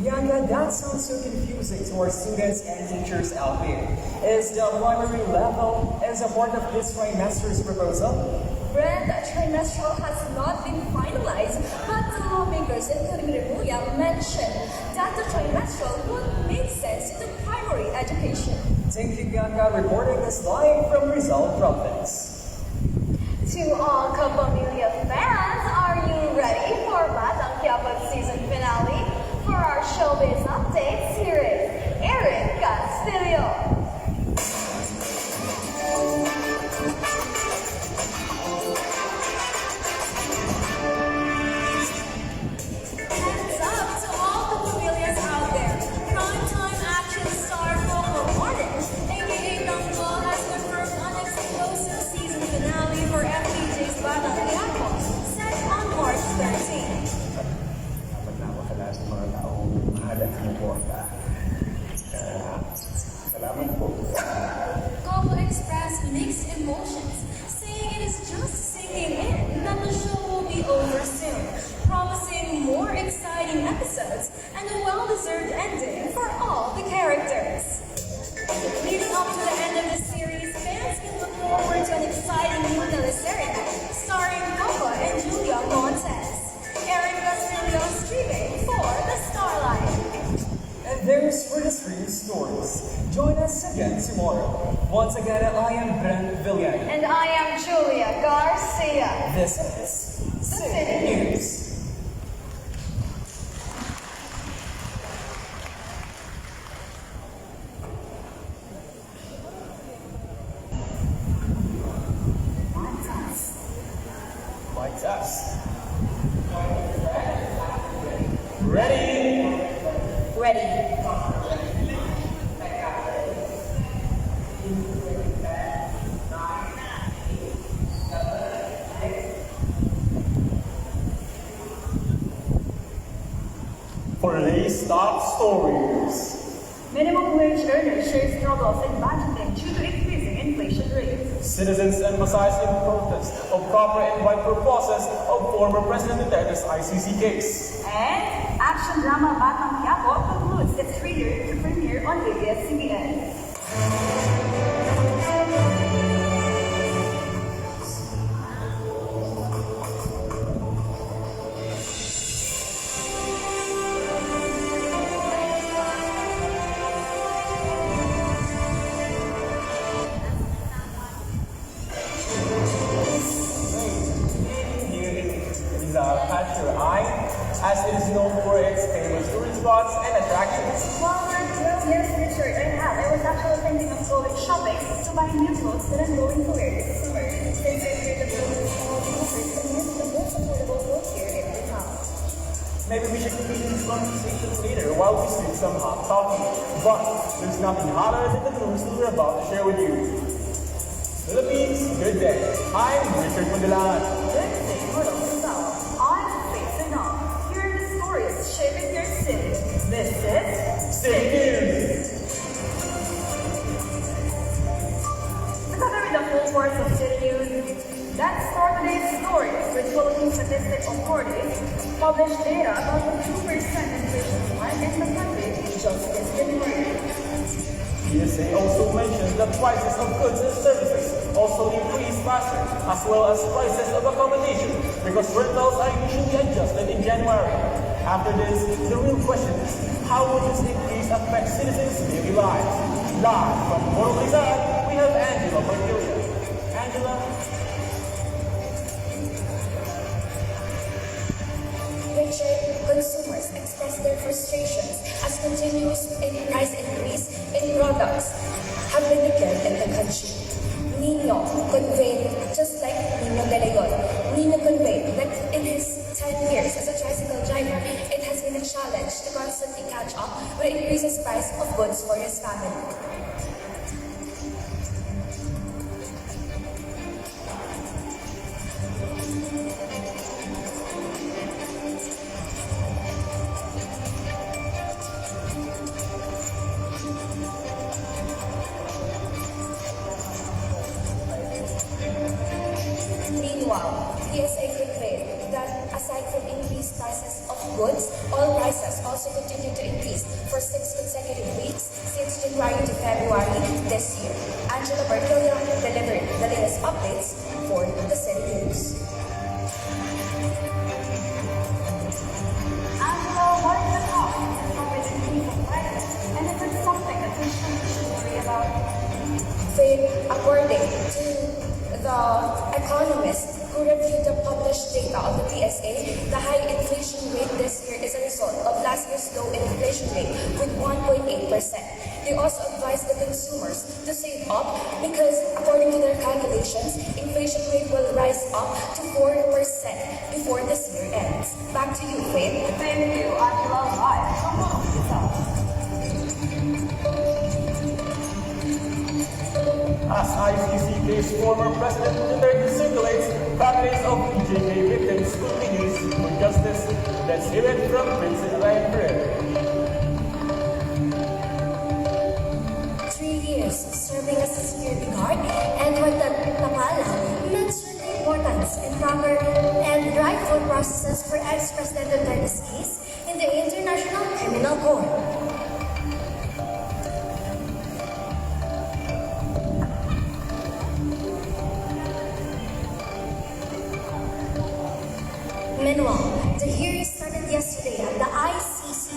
Bianca, that sounds so confusing to our students and teachers out there. Is the primary level as a part of this trimester's proposal? Brand trimestral has not been finalized, but the lawmakers, including Remulla, mentioned that the trimestral would make sense in the primary education. Thank you, Bianca, reporting this live from Rizal Province. To all Kapamilya fans, are you ready for Batang Quiapo season finale? For our showbiz updates, here is Eric Castillo. Hands up to all the familiars out there. Primetime action star Coco Martin, aka Tanggol, has confirmed an explosive season finale for FPJ's Batang Quiapo, set on March 13th. Coco expressed mixed emotions, saying it is just sinking in that the show will be over soon, promising more exciting episodes and a well-deserved ending for all the characters. Leading up to the end of the series, fans can look forward to an exciting new teleserye starring Coco and Julia Montez. Eric Castillo streaming for the Starlight. And there's for the stream stories. Join us again tomorrow. Once again, I am Brent Villan. And I am Julia Garcia. This is City News. Like us. Ready? Ready. For today's top stories. Minimum wage earners share struggles in budgeting due to increasing inflation rates. Citizens emphasize in protest of proper and rightful process of former President Duterte's ICC case. And action drama Batang Quiapo concludes its three-year premiere on ABS-CBN. Catch your eye. known for its famous tourist spots and attractions. Well, for 12 years research I had, I was actually thinking of going shopping to buy new clothes that I'm going to wear this summer. Since I heard the Philippines offers the most affordable clothes here in the town. Maybe we should continue this conversation later while we sip some hot coffee. But there's nothing hotter than the news that we're about to share with you. Philippines, good day. I'm Richard Mandalan. Good day, Madam Rizal. I'm facing up. Here are the stories shaping your city. This is City News. To cover the full course of city news, let's start today's stories with Philippine Statistics Authority published data about the 2% inflation rate in the country just this January. PSA also mentioned that prices of goods and services also increased faster, as well as prices of accommodation, because rentals are usually adjusted in January. After this, the real question is, how will this increase affect citizens' daily lives? Live from Port Lizard, we have Angela Bartilla. Angela? Richard, consumers express their frustrations as continuous price increase in products have been declared in the country. Nino conveyed, just like Nino De Leon, Nino conveyed that in his 10 years as a tricycle driver, it has been a challenge to constantly catch up with increases price of goods for his family. Meanwhile, PSA conveyed that aside from increased prices of goods, all prices also continue to increase for 6 consecutive weeks since January to February this year. Angela Bartilla delivered the latest updates for the City News. Angela, what is the cost of COVID increase of prices? And is it something that we should worry about? Faith, according to the economist who reviewed the published data of the PSA, the high inflation rate this year is a result of last year's low inflation rate with 1.8%. They also advised the consumers to save up because, according to their calculations, inflation rate will rise up to 4% before this year ends. Back to you, Faith. Thank you, Angela. Live from Port Lizard. As ICC case former President Duterte circulates, families of PJK victims continues for justice. Let's hear it from Princess Ryan Pereira. 3 years serving as a security guard, and what the Napala mentioned the importance in proper and rightful processes for ex-President Duterte's case in the International Criminal Court. Meanwhile, the hearing started yesterday at the ICC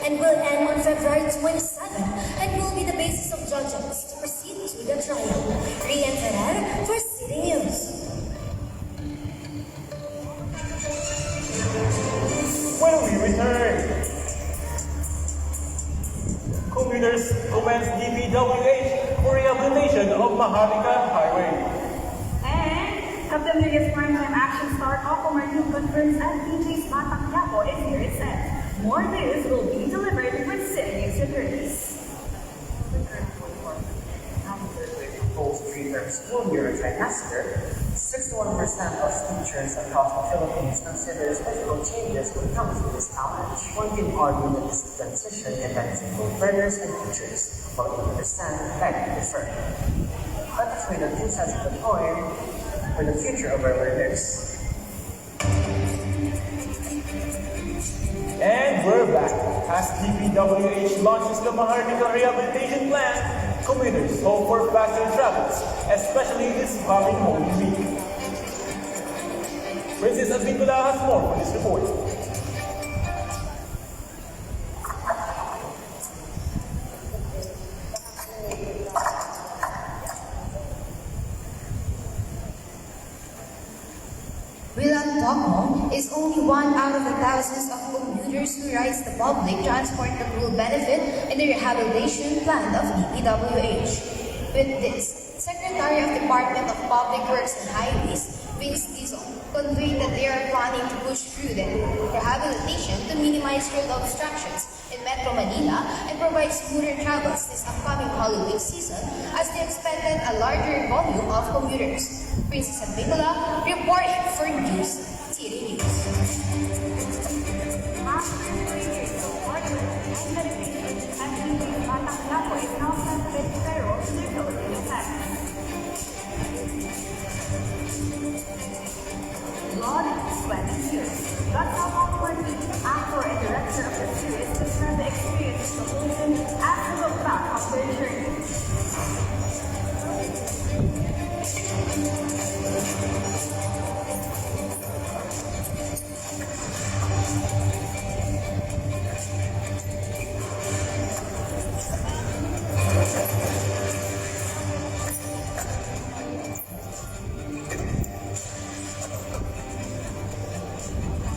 and will end on February 27 and will be the basis of judgments to proceed to the trial. Rian Ferrer for City News. When we return, commuters commence DPWH for rehabilitation of Maharlika Highway. WW's Primetime Action Star Ocomer New Conference at PJ's Batang Quiapo is here it says. More news will be delivered with City News Securities. After the proposed 3-term school year trimester, 61% of teachers across the Philippines consider special changes when it comes to this challenge. One can argue that this transition can benefit both learners and teachers, while 80% beg to differ. But between the two sides of the coin, for the future of our learners. And we're back. As DPWH launches the Maharlika Rehabilitation Plan, commuters hope for faster travels, especially this coming Holy Week. Princess Advincula has more for this report. Tomo is only one out of the thousands of commuters commuters who rides the public transport that will benefit in the rehabilitation plan of DPWH. With this, Secretary of Department of Public Works and Highways, Vince Dizon, conveyed that they are planning to push through the rehabilitation to minimize road obstructions in Metro Manila and provide smoother travels this upcoming Halloween season as they expected a larger volume of commuters. Princess Abigala reporting for News TV News. After 3 years of hard work and dedication, everyday Batang Lapo is now sensitive payroll to their Filipino tax. Lord, 20 years. That's how long working actor and director of the series described the experience of losing as they look back on their journey.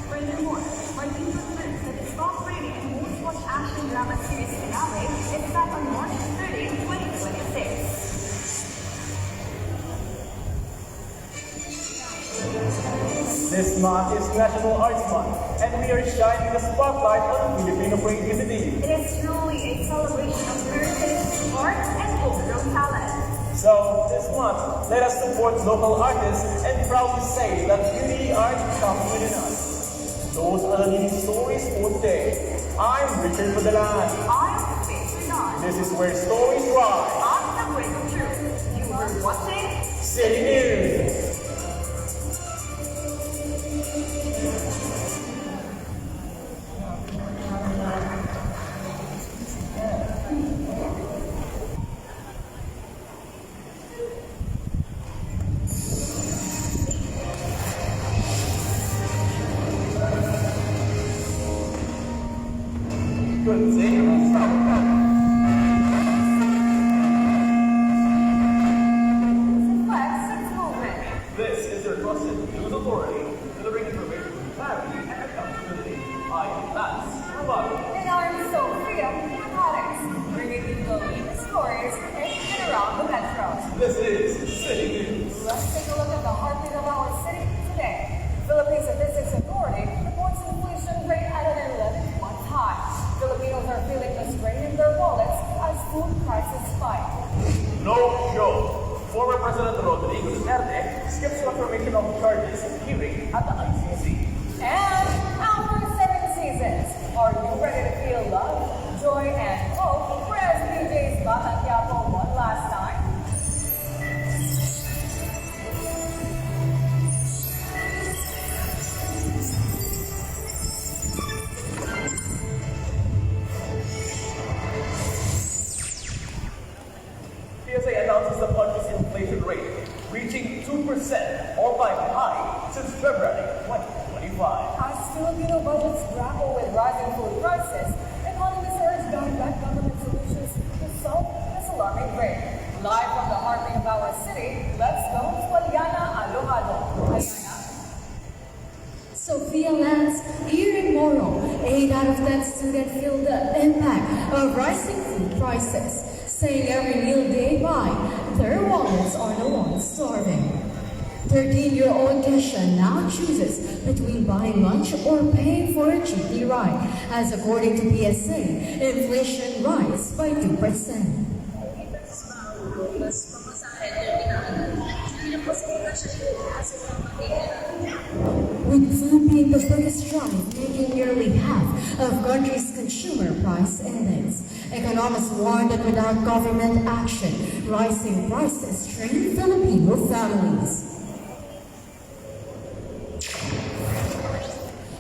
Furthermore, Martin confirms that its top rating and most watched action drama series finale is set on March 30, 2026. This month is National Arts Month, and we are shining the spotlight on Filipino creativity. It is truly a celebration of heritage, art, and cultural talent. So, this month, let us support local artists and proudly say that beauty art comes within us. Those are the leading stories for today. I'm Richard Padalan. I'm Faith Renan. This is where stories rise. On the brink of truth. You are watching City News. Good day, Flex 6 Movement. This is your trusted news authority, delivering information with clarity and accountability. I am Lance Roboto. And I'm Sophia Mathematics, bringing you the latest stories in and around the metro. This is City News. Let's take a look at the heartbeat of our city today. Philippine Statistics Authority reports inflation rate at an 11-month high. Filipinos are feeling the strain in their wallets as food prices spike. No show. Former President Rodrigo Duterte skips confirmation of charges hearing at the ICC. And after 7 seasons, are you ready to feel love, joy, and hope for SPJ's Batang Quiapo one last time? PSA announces the country's inflation rate reaching 2%, all-time high since February 2025. As Filipino budgets grapple with rising food prices, economists urge back government solutions to solve this alarming rate. Live from the heartbeat of our city, let's go to Aliana Alojado. Aliana. Sophia Lance, here in Moro, 8 out of 10 students feel the impact of rising food prices, saying every meal they buy, their wallets are the ones starving. 13-year-old Kesha now chooses between buying lunch or paying for a jeepney ride, as according to PSA, inflation rise by 2%. With food being the biggest drive, making nearly half of country's consumer price index, economists warn that without government action, rising prices strain Filipino families.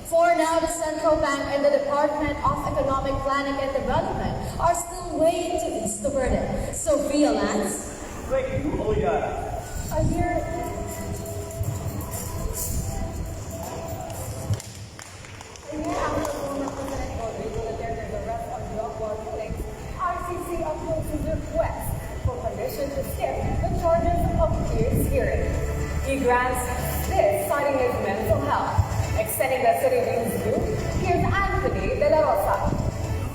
For now, the Central Bank and the Department of Economic Planning and Development are still waiting to ease the burden. Sophia Lance. Thank you, Oliana. A year after former President Rodrigo Duterte's arrest on drug war killings, ICC upholds his request for permission to skip the charges of his hearing. He grants this, citing his mental health. Extending the city news view, here's Anthony De La Rosa.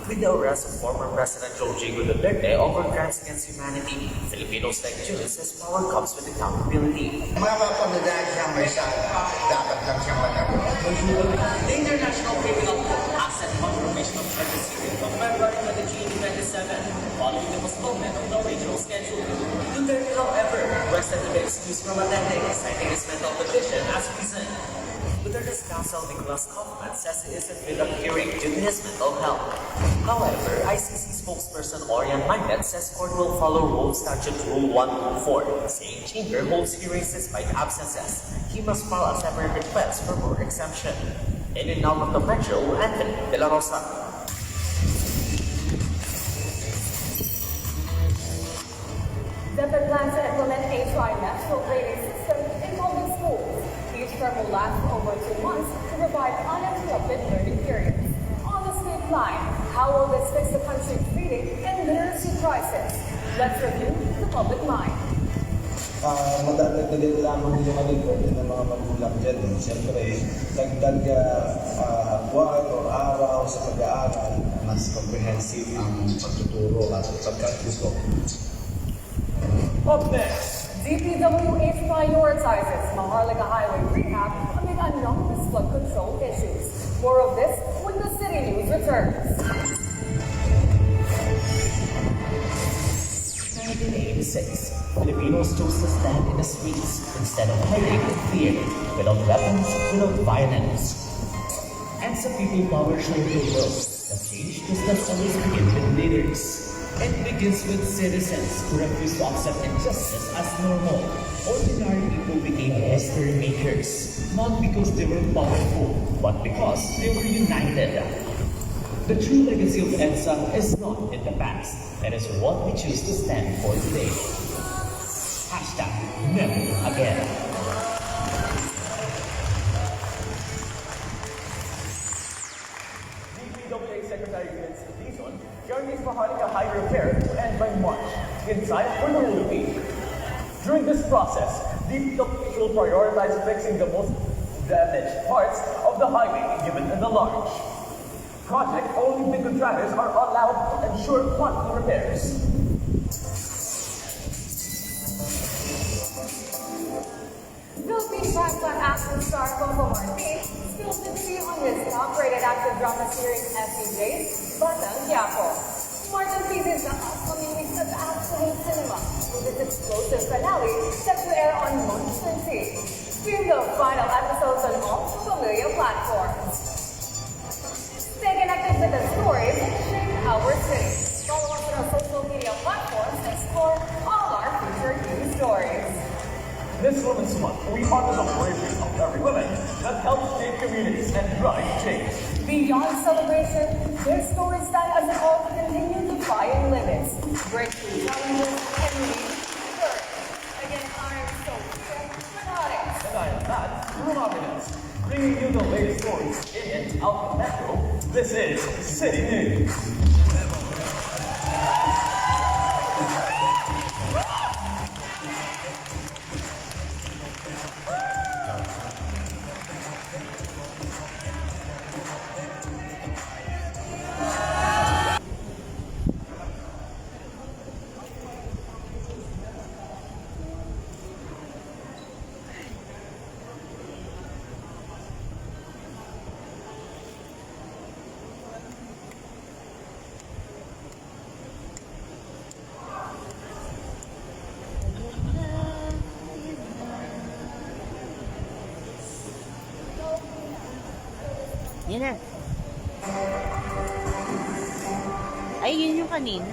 With the arrest of former President Rodrigo Duterte over crimes against humanity, Filipinos like Judas says power comes with accountability. Mapapagdadaan siyang may sala, dapat lang siyang managot. The International Criminal Court has set confirmation of charges hearing on February 23, 2027, following the postponement of the original schedule. Duterte, however, requested to be excused from attending, citing his mental condition as reason. Duterte's counsel, Nicolas Kaufman, says he isn't fit appearing due to his mental health. However, ICC spokesperson Orion Magnet says court will follow Rule Statute Rule 124, saying chamber holds hearings despite absences. He must file a separate request for more exemption. In and out of the metro, Anthony De La Rosa. DepEd plans to implement a trimestral grading system in public schools. Each term will last over 2 months to provide uninterrupted learning periods. On the state line, how will this fix the country's reading and literacy crisis? Let's review the public mind. Madadagdagan lamang din yung alipod ng mga magulang dyan. Siyempre, dagdag buwan o araw sa pag-aaral, mas comprehensive ang pagtuturo at pagkatuto. Up next, DPWH prioritizes Maharlika Highway rehab amid anomalous flood control issues. More of this when the City News returns. 1986, Filipinos chose to stand in the streets instead of hiding in fear, without weapons, without violence. And some people power showed the world that change does not always begin with leaders. It begins with citizens who refuse to accept injustice as normal. Ordinary people became history makers, not because they were powerful, but because they were united. The true legacy of EDSA is not in the past. It is what we choose to stand for today. Hashtag never again. DPWA Secretary Vince Dizon guarantees Maharlika Highway repair to end by March, in time for the Philippines. During this process, DPWA will prioritize fixing the most damaged parts of the highway given the large project. Only big contractors are allowed to ensure quality repairs. Philippine transplant actor star Coco Martin spills the tea on his top-rated active drama series SCJ's Batang Quiapo. Martin teases the upcoming weeks of absolute cinema with its explosive finale set to air on March 20. Stream the final episodes on all familiar platforms. Stay connected with the stories that shape our city. Follow us on our social media platforms to explore all our future news stories. This Women's Month, we honor the bravery of every woman that helps shape communities and drive change. Beyond celebration, their stories stand as a call to continue defying limits, break through challenges, and lead courage. Again, I'm Sophia Manales. And I am Matt Rumabinas, bringing you the latest stories in and out of Metro. This is City News. Yun na. Ay, yun yung kanina.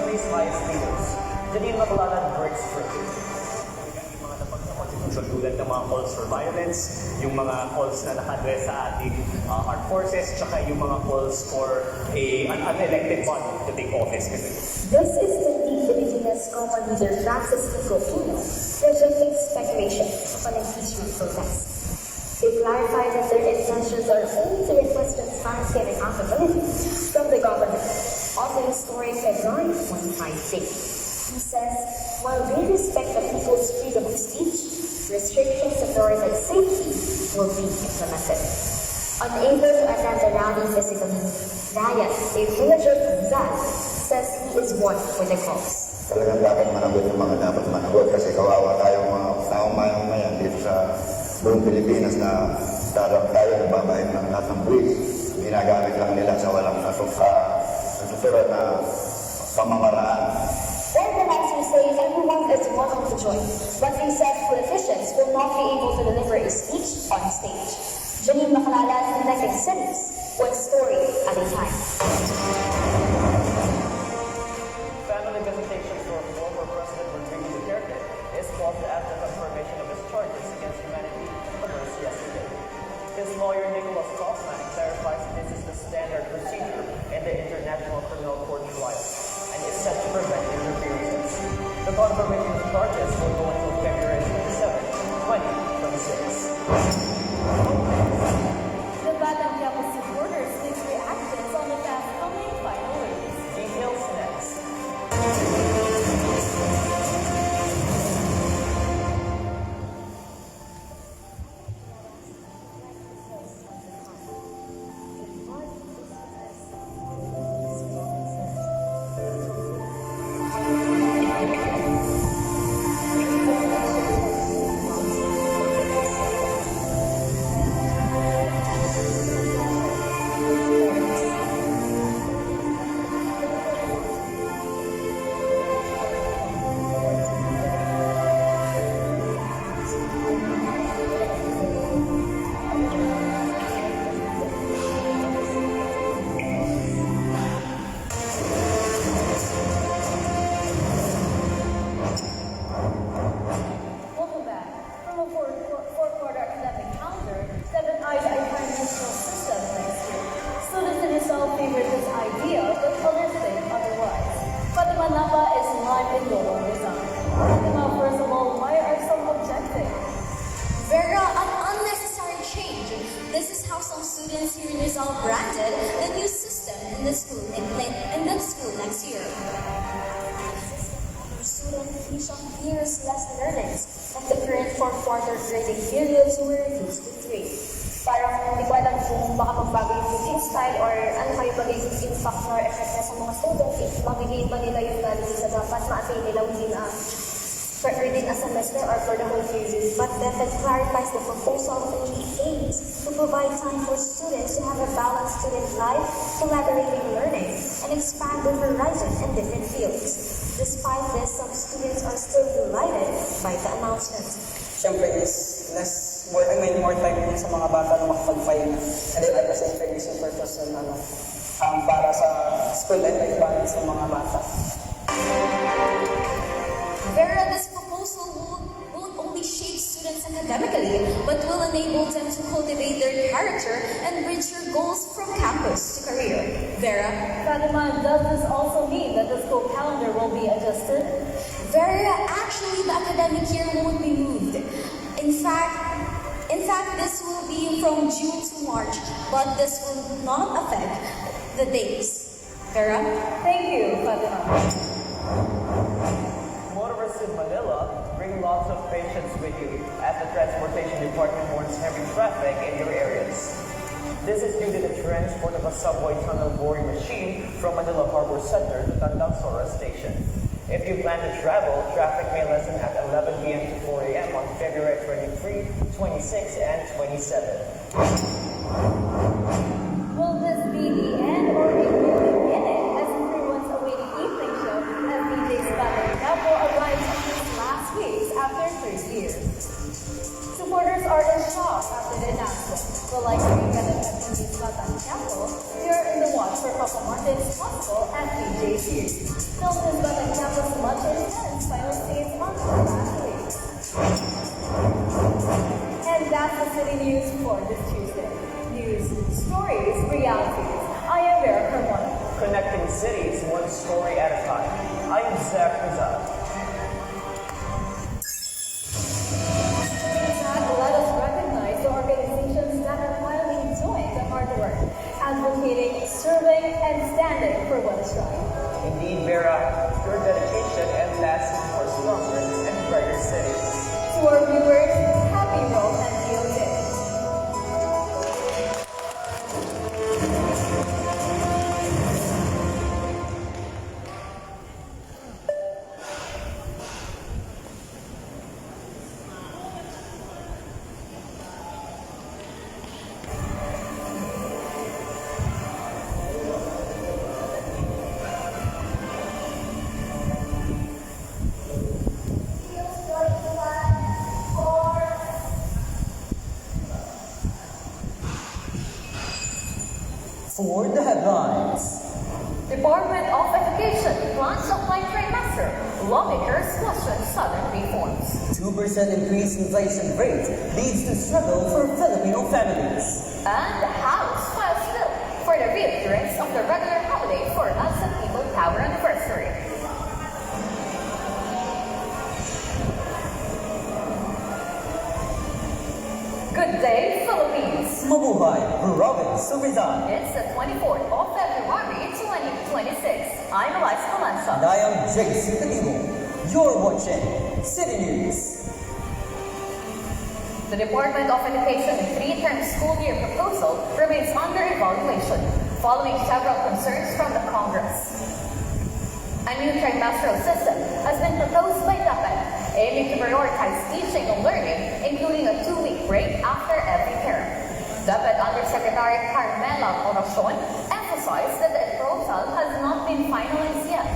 country's highest leaders. Janine Maclalan breaks through. Yung mga napagsakonstitusyon tulad ng mga calls for violence, yung mga calls na nakadress sa ating armed forces, tsaka yung mga calls for an unelected body to take office. This is the indigenous common leader Francis Pino rejecting speculation of an impeachment protest. They clarified that their intentions are only to request transparency and accountability from the government, also restoring February 25 date. He says, while they respect the people's freedom of speech, restrictions to prioritize safety will be implemented. Unable to attend the rally physically, Ryan, a villager from Rizal, says he is one with the cause. Talagang dapat managot yung mga dapat managot kasi kawawa tayong mga taong mayan dito sa buong Pilipinas na darang tayo nagbabayad ng lahat ng buwis. Ginagamit lang nila sa walang nasusurat na pamamaraan. Organizers say everyone is welcome to join, but they said politicians will not be able to deliver a speech on stage. Janine Maclalan, connecting cities, one story at a time. Family visitations for former President Rodrigo Duterte is called after confirmation of his charges against humanity occurs yesterday. His lawyer Nicholas Grossman clarifies this is the standard procedure in the International Criminal Court trial and is set to prevent interferences. The confirmation of charges will go until February 27, 2026. The Batang Quiapo supporters mixed reactions on the fast-coming final race. Details next. Welcome back. From a four-quarter academic calendar, 7 eyes a financial system next year. Students in Rizal favor this idea, but others think otherwise. Fatima Napa is live in Lolo Rizal. Fatima, first of all, why are some objecting? Vera, an unnecessary change. This is how some students here in Rizal branded the new system in the school next year. Student vision years less learnings and the current fourth-quarter grading periods were reduced to 3. Parang hindi ko alam kung baka magbago yung teaching style or ano kayo magiging impact or effect na sa mga students if magiging ba nila yung galing sa dapat ma-attain nila within a semester or for the whole series. But then it clarifies the proposal only aims to provide time for students to have a balanced student life, collaborating learning, and expand their horizon in different fields. Despite this, some students are still delighted by the announcement. Siyempre is more time din sa mga bata na makapag-file. And then at the same time, is yung purpose na para sa school and life balance ng mga bata. Vera, this proposal won't only shape students academically, but will enable them to cultivate their character and bridge their goals from campus to career. Vera? Fatima, does this also mean that the school calendar will be adjusted? Vera, actually the academic year won't be moved. In fact, this will be from June to March, but this will not affect the dates. Vera? Thank you, Fatima. Motorists in Manila, bring lots of patience with you as the Transportation Department warns heavy traffic in your areas. This is due to the transport of a subway tunnel boring machine from Manila Harbor Center to Tandangsora Station. If you plan to travel, traffic may lessen at 11 p.m. to 4 a.m. on February 23, 26, and 27. Will this be the end or a new beginning as everyone's awaiting evening show as DJ's Batang Quiapo arrives on his last weeks after 30 years? Supporters are in are shocked after the announcement. But like Independent MPs Batang Quiapo, they are in the watch for Papa Martin's possible FPJ series. Filmed in Batang Quiapo's Lunches and final stage on last week. And that's the city news for this Tuesday. News, stories, realities. I am Vera Carmona. Connecting cities one story at a time. I am Zach Rizal. Let us recognize the organizations that are quietly doing the hard work, advocating, serving, and standing for what is right. Indeed, Vera, your dedication and passion for stronger and brighter cities. To our viewers, happy Roll and Deal Day. For the headlines. Department of Education plans apply trimester. Lawmakers question Southern reforms. 2% increase inflation rate leads to struggle for Filipino families. And the House files bill for the reappearance of the regular holiday for us at People Power anniversary. Good day, Philippines! Mabuhay, Robin Sumizan. It's the 24th of February 2026. I'm Elias Calanza. And I am JC Tatigo. You're watching City News. The Department of Education 3-term school year proposal remains under evaluation, following several concerns from the Congress. A new trimestral system has been proposed by DepEd, aiming to prioritize teaching and learning, including a 2-week break after every term. DepEd Undersecretary Carmela Oracion emphasized that the proposal has not been finalized yet.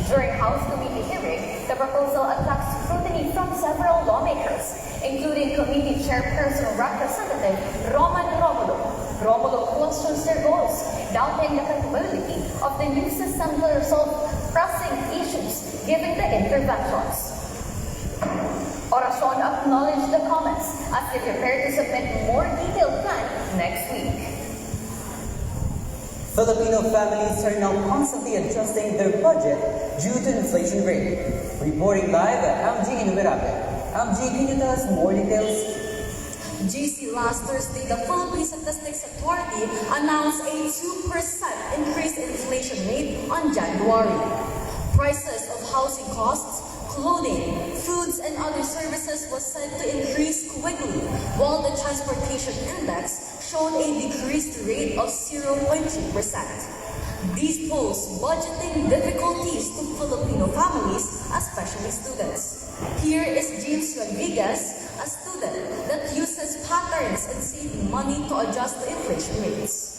During House Committee hearing, the proposal attracts scrutiny from several lawmakers, including Committee Chairperson Representative Roman Romulo. Romulo questions their goals, doubting the capability of the new system to resolve pressing issues given the interventions. Oracion acknowledged the comments as they prepare to submit more detailed plan next week. Filipino families are now constantly adjusting their budget due to inflation rate. Reporting live at MG in Mirabe. MG, can you tell us more details? GC, last Thursday, the Philippine Statistics Authority announced a 2% increase in inflation rate on January. Prices of housing costs, clothing, foods, and other services was said to increase quickly, while the transportation index showed a decreased rate of 0.2%. These pose budgeting difficulties to Filipino families, especially students. Here is James Rodriguez, a student that uses patterns in saving money to adjust to inflation rates.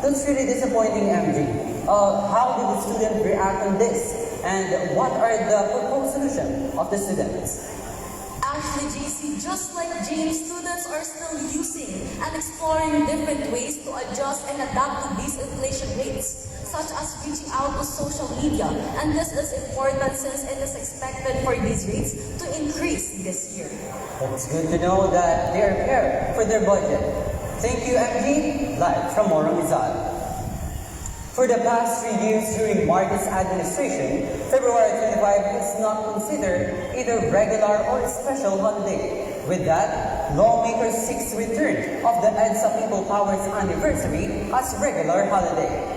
That's really disappointing, MG. How did the student react on this? And what are the proposed solutions of the students? Actually, JC, just like James, students are still using and exploring different ways to adjust and adapt to these inflation rates, such as reaching out to social media. And this is important since it is expected for these rates to increase this year. It's good to know that they are prepared for their budget. Thank you, MG. Live from Moro Rizal. For the past 3 years during Marcos administration, February 25 is not considered either regular or special holiday. With that, lawmakers seek to return of the EDSA People Power's anniversary as regular holiday.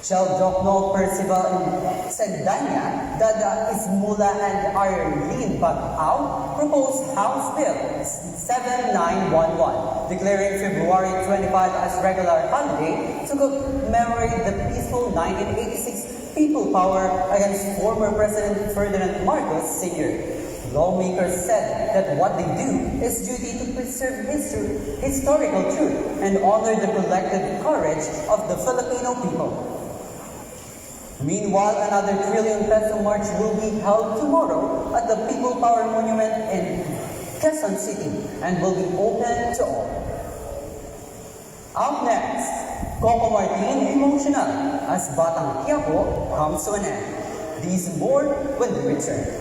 Sheldrokno Percival in Sendanya, Dada Ismula and Arlene Bagaw proposed House Bill 7911, declaring February 25 as regular holiday to commemorate the peaceful 1986 People Power against former President Ferdinand Marcos Sr. Lawmakers said that what they do is duty to preserve historical truth and honor the collective courage of the Filipino people. Meanwhile, another trillion peso march will be held tomorrow at the People Power Monument in Quezon City and will be open to all. Up next, Coco Martin emotional as Batang Quiapo comes to an end. These and more when we return.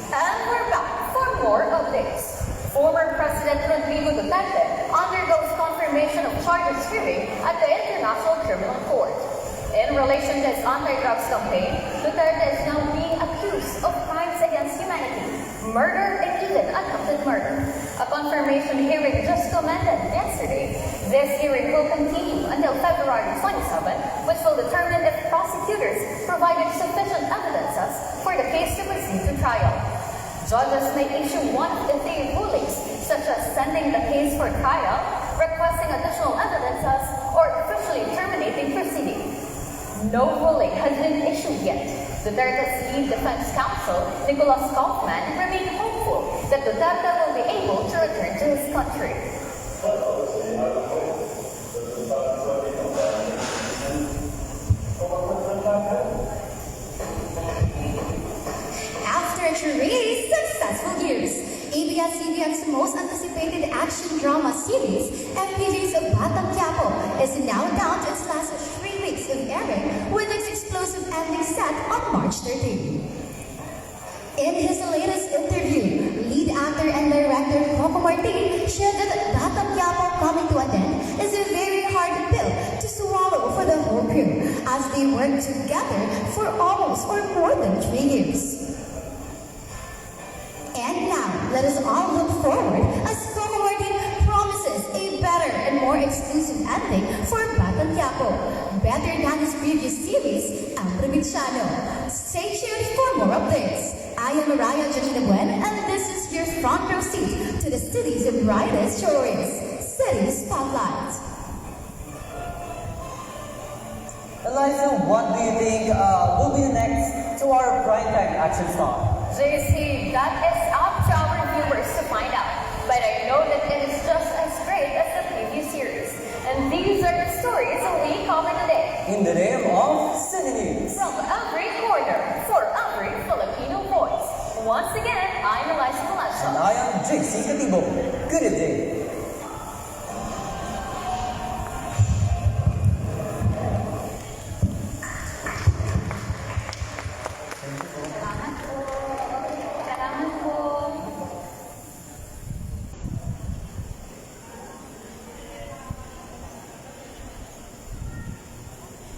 And we're back for more updates. Former President Rodrigo Duterte undergoes confirmation of charges hearing at the International Criminal Court. In relation to his anti-drugs campaign, Duterte is now being accused of crimes against humanity, murder, and even attempted murder. A confirmation hearing just commenced yesterday. This hearing will continue until February 27, which will determine if prosecutors provided sufficient evidences for the case to proceed to trial. Judges may issue one of the three rulings, such as sending the case for trial, requesting additional evidences, or officially terminating proceedings. No ruling has been issued yet. Duterte's lead defense counsel, Nicholas Kaufman, remained hopeful that Duterte will be able to return to his country. After a charade successful years, ABS-CBN's most anticipated action drama series, FPJ's Batang Quiapo, is now down to its last 3 weeks of airing with its explosive ending set on March 13. In his latest interview, lead actor and director Coco Martin shared that Batang Quiapo coming to an end is a very hard pill to swallow for the whole crew as they work together for almost or more than 3 years. And now, let us all look forward as Coco Martin promises a better and more exclusive ending for Batang Quiapo, better than his previous series, Ang Provinciano. Stay tuned for more updates. I am Mariah Janina Buen, and this is your front row seat to the city's brightest stories, City Spotlight. Eliza, what do you think will be the next to our primetime action star? JC, that is up to our viewers to find out. But I know that it is just as great as the previous series. And these are the stories we cover today. In the name of City News. From every corner, for every Filipino voice. Once again, I'm Eliza Palacio. And I am JC Katibo. Good evening.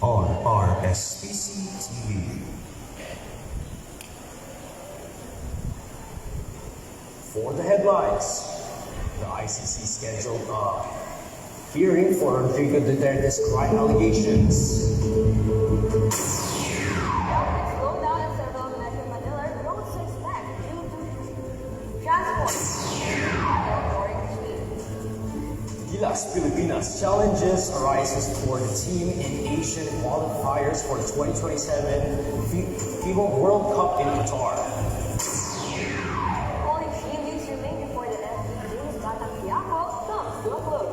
RRSPC TV. For the headlines, the ICC scheduled a hearing for Rodrigo Duterte's crime allegations. Slowdown in several Metro Manila roads to expect due to transport during this week. Gilas Pilipinas challenges arises for the team in Asian qualifiers for the 2027 FIBA World Cup in Qatar. Only 3 weeks remain before the FPJ's Batang Quiapo comes to a close.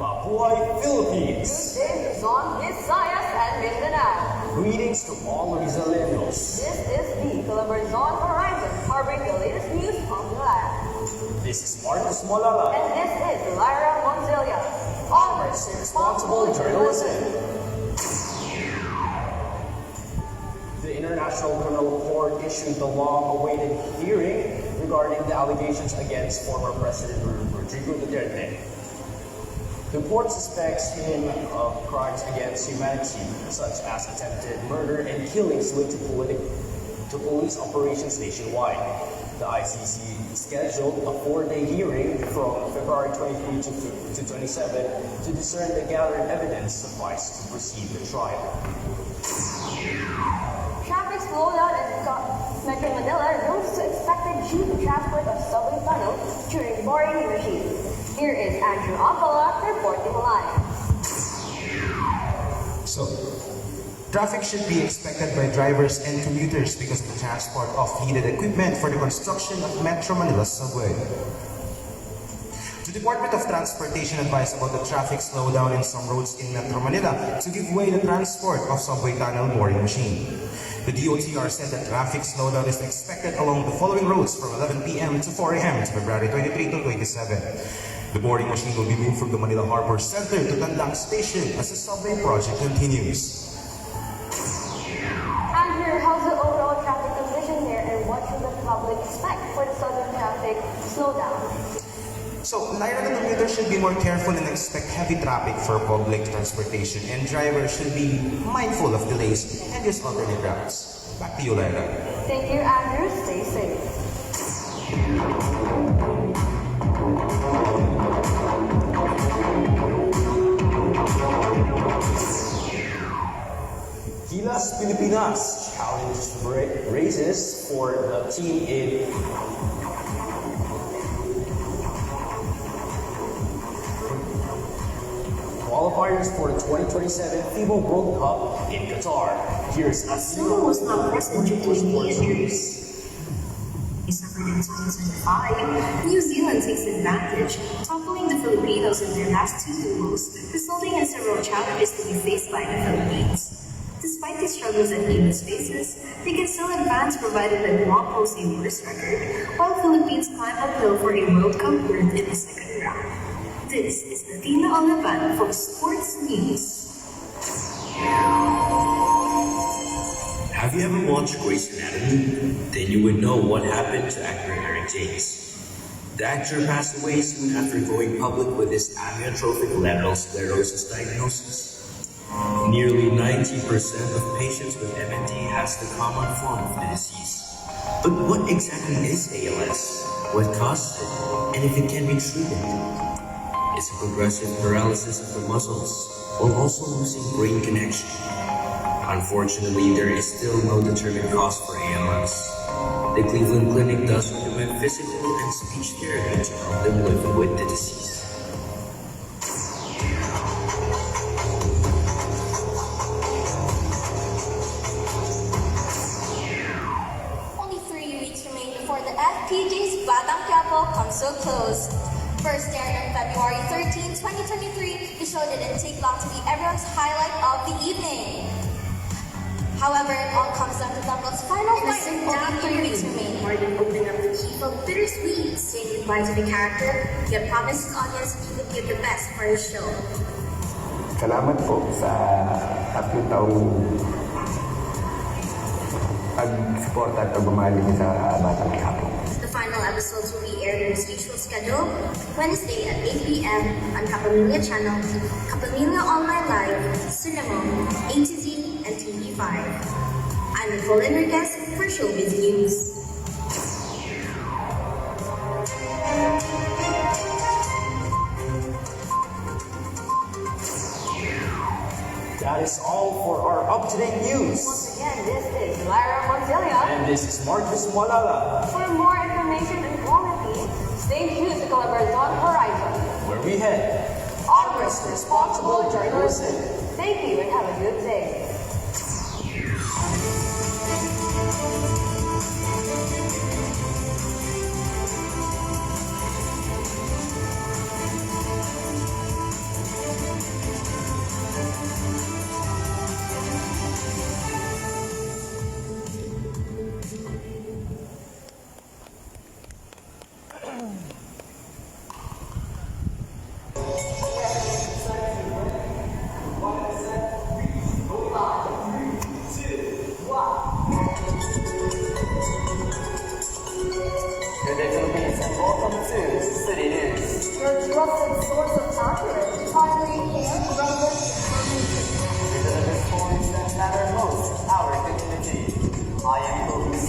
Mabuhay Philippines! Good day, Luzon, Visayas, and Mindanao. Greetings to all Rizaleños. This is the CALABARZON Horizon, harboring the latest news from the land. This is Marcos Molala. And this is Lyra Monzelia. Honest, responsible journalism. The International Criminal Court issued the long-awaited hearing regarding the allegations against former President Rodrigo Duterte. The court suspects him of crimes against humanity, such as attempted murder and killings linked to police operations nationwide. The ICC scheduled a 4-day hearing from February 23 to 27 to discern the gathered evidence suffice to proceed the trial. Traffic slowdown in Metro Manila rose to expected due to transport of subway tunnel during boring machine. Here is Andrew Alcala reporting live. So, traffic should be expected by drivers and commuters because of the transport of needed equipment for the construction of Metro Manila subway. The Department of Transportation advised about the traffic slowdown in some roads in Metro Manila to give way to transport of subway tunnel boring machine. The DOTR said that traffic slowdown is expected along the following roads from 11 p.m. to 4 a.m. to February 23 to 27. The boarding machine will be moved from the Manila Harbor Center to Tandang Station as the subway project continues. Andrew, how's the overall traffic condition there and what should the public expect for the southern traffic slowdown? So, Lyra, the commuter should be more careful and expect heavy traffic for public transportation, and drivers should be mindful of delays and use alternate routes. Back to you, Lyra. Thank you, Andrew. Stay safe. Gilas Pilipinas challenges races for the team in qualifiers for the 2027 FIBA World Cup in Qatar. Here's Silva was not present due to knee injuries. He suffered in 2005. New Zealand takes advantage, toppling the Filipinos in their last two duels, resulting in several challenges to be faced by the Philippines. Despite the struggles that humans faces, they can still advance provided that Guam posts a worse record, while Philippines climb uphill for a World Cup berth in the second round. This is Latina Olavan for Sports News. Have you ever watched Grey's Anatomy? Then you would know what happened to actor Eric James. The actor passed away soon after going public with his amyotrophic lateral sclerosis diagnosis. Nearly 90% of patients with MND has the common form of the disease. But what exactly is ALS? What causes it? And if it can be treated? It's a progressive paralysis of the muscles while also losing brain connection. Unfortunately, there is still no determined cause for ALS. The Cleveland Clinic does recommend physical and speech therapy to help them live with the disease. FPJ's Batang Quiapo comes to a close. First aired on February 13, 2023, the show didn't take long to be everyone's highlight of the evening. However, it all comes down to Dumbledore's final fight and only 3 weeks remain. Martin opened up the key felt bittersweet, saying goodbye to the character, yet promised his audience he would give the best for his show. Salamat po sa 3 taong pag-suporta at pagmamahal niyo sa Batang Quiapo. The final episodes will be aired in its usual schedule, Wednesday at 8 p.m. on Kapamilya Channel, Kapamilya Online Live, Cinema, A to Z, and TV5. I'm Nicole Enriquez for Showbiz News. That is all for our up-to-date news. Once again, this is Lyra Montilla. And this is Marcus Malala. For more information and quality, stay tuned to CALABARZON Horizon, Where we head. Honest, responsible journalism. Thank you and have a good day.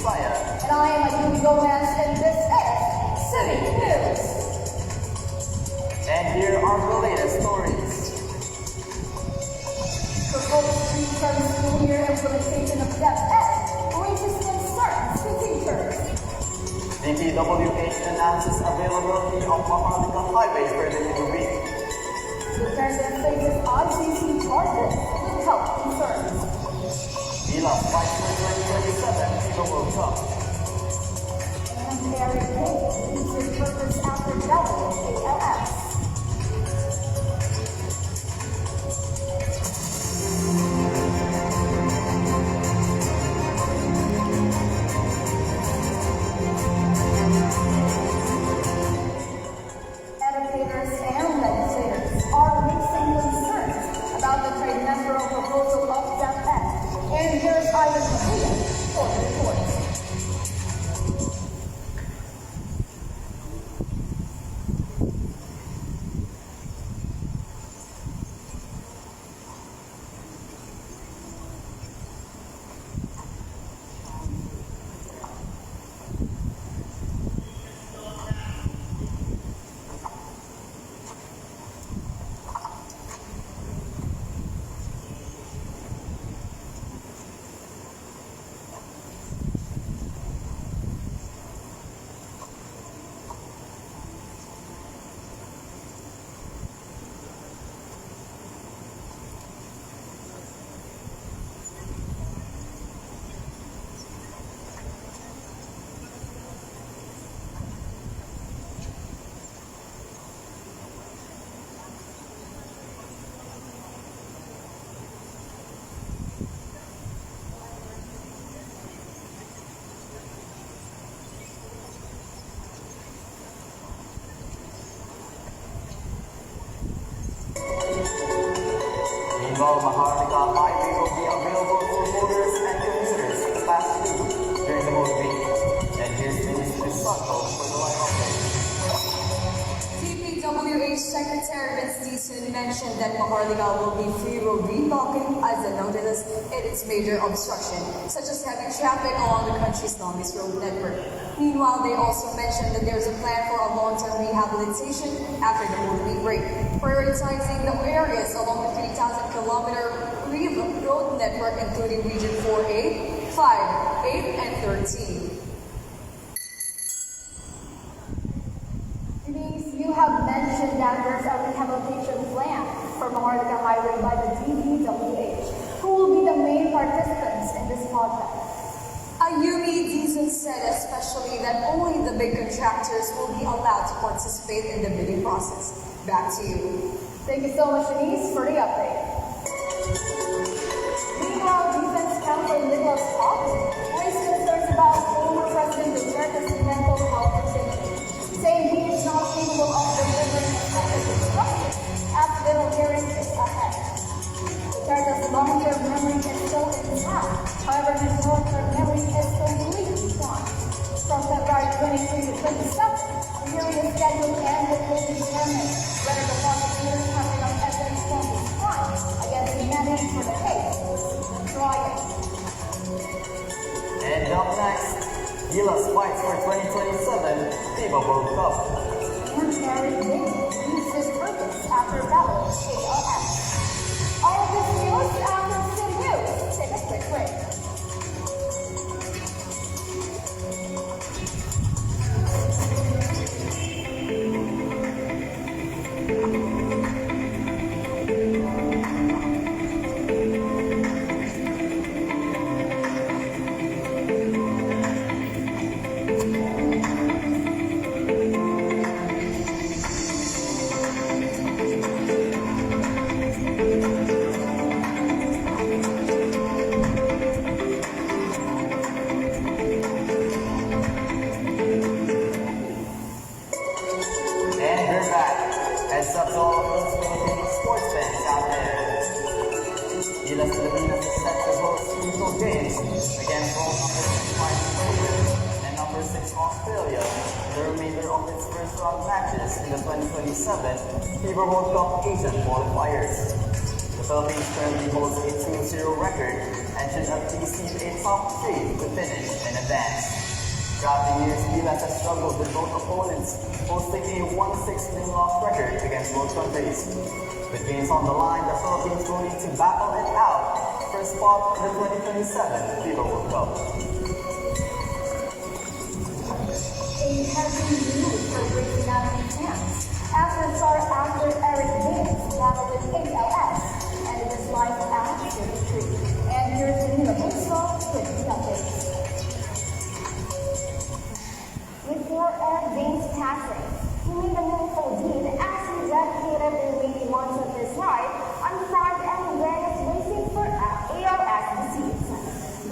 Saya. And I am Ayumi Gomez, and this is City News. And here are the latest stories. Proposed three-term school year implementation of DepEd raises concerns to teachers. DPWH announces availability of Maharlika Highway for the new week. Duterte faces ICC charges with health concerns. Gilas fights for 2027 FIFA World Cup. And Eric King leaves his purpose after battling ALS. Educators and legislators are raising concerns about the trade-neutral proposal of DepEd. And here's Ivan Maria for the report. Meanwhile, Maharlika Highway will be available for motors and commuters to pass through during the whole week. And here's Minister Santo for the live update. DPWH Secretary Vince Dizon mentioned that Maharlika will be free road reblocking as the notice in its major obstruction, such as heavy traffic along the country's longest road network. Meanwhile, they also mentioned that there's a plan for a long-term rehabilitation after the Holy Week break, prioritizing the areas along the 3,000-kilometer road network, including Region 4A, 5, 8, and 13. Denise, you have mentioned that there's a rehabilitation plan for Maharlika Highway by the DPWH. Who will be the main participants in this project? Ayumi Dizon said especially that only the big contractors will be allowed to participate in the bidding process. Back to you. Thank you so much, Denise, for the update. Meanwhile, Defense Counsel Nicholas Hawk raised concerns about former President Duterte's mental health condition, saying he is not capable of delivering effective instructions as little hearing is ahead. Duterte's long-term memory is still intact, however, his short-term memory is completely gone. From February 23 to 27, the hearing is scheduled and it will determine whether the prosecutors have enough evidence from this crime against the man for the case to trial. And up next, Gilas fights for 2027 FIBA World Cup. And Eric King leaves his purpose after battling ALS. All of this news after City News. Take a quick break. Matches in the 2027 FIBA World Cup Asian qualifiers. The Philippines currently holds a 2-0 record and should have received a top 3 to finish in advance. Throughout the years, Gilas has struggled with both opponents, posting a 1-6 win-loss record against both countries. With games on the line, the Philippines will need to battle it out for a spot in the 2027 FIBA World Cup. A heavy news for Grey's Anatomy fans. After star actor Eric Davis battled with ALS and his life after surgery. And here's Nina Busol with the updates. Before Eric Davis' passing, he made a meaningful deed as he dedicated the remaining months of his life on flag and awareness raising for ALS disease.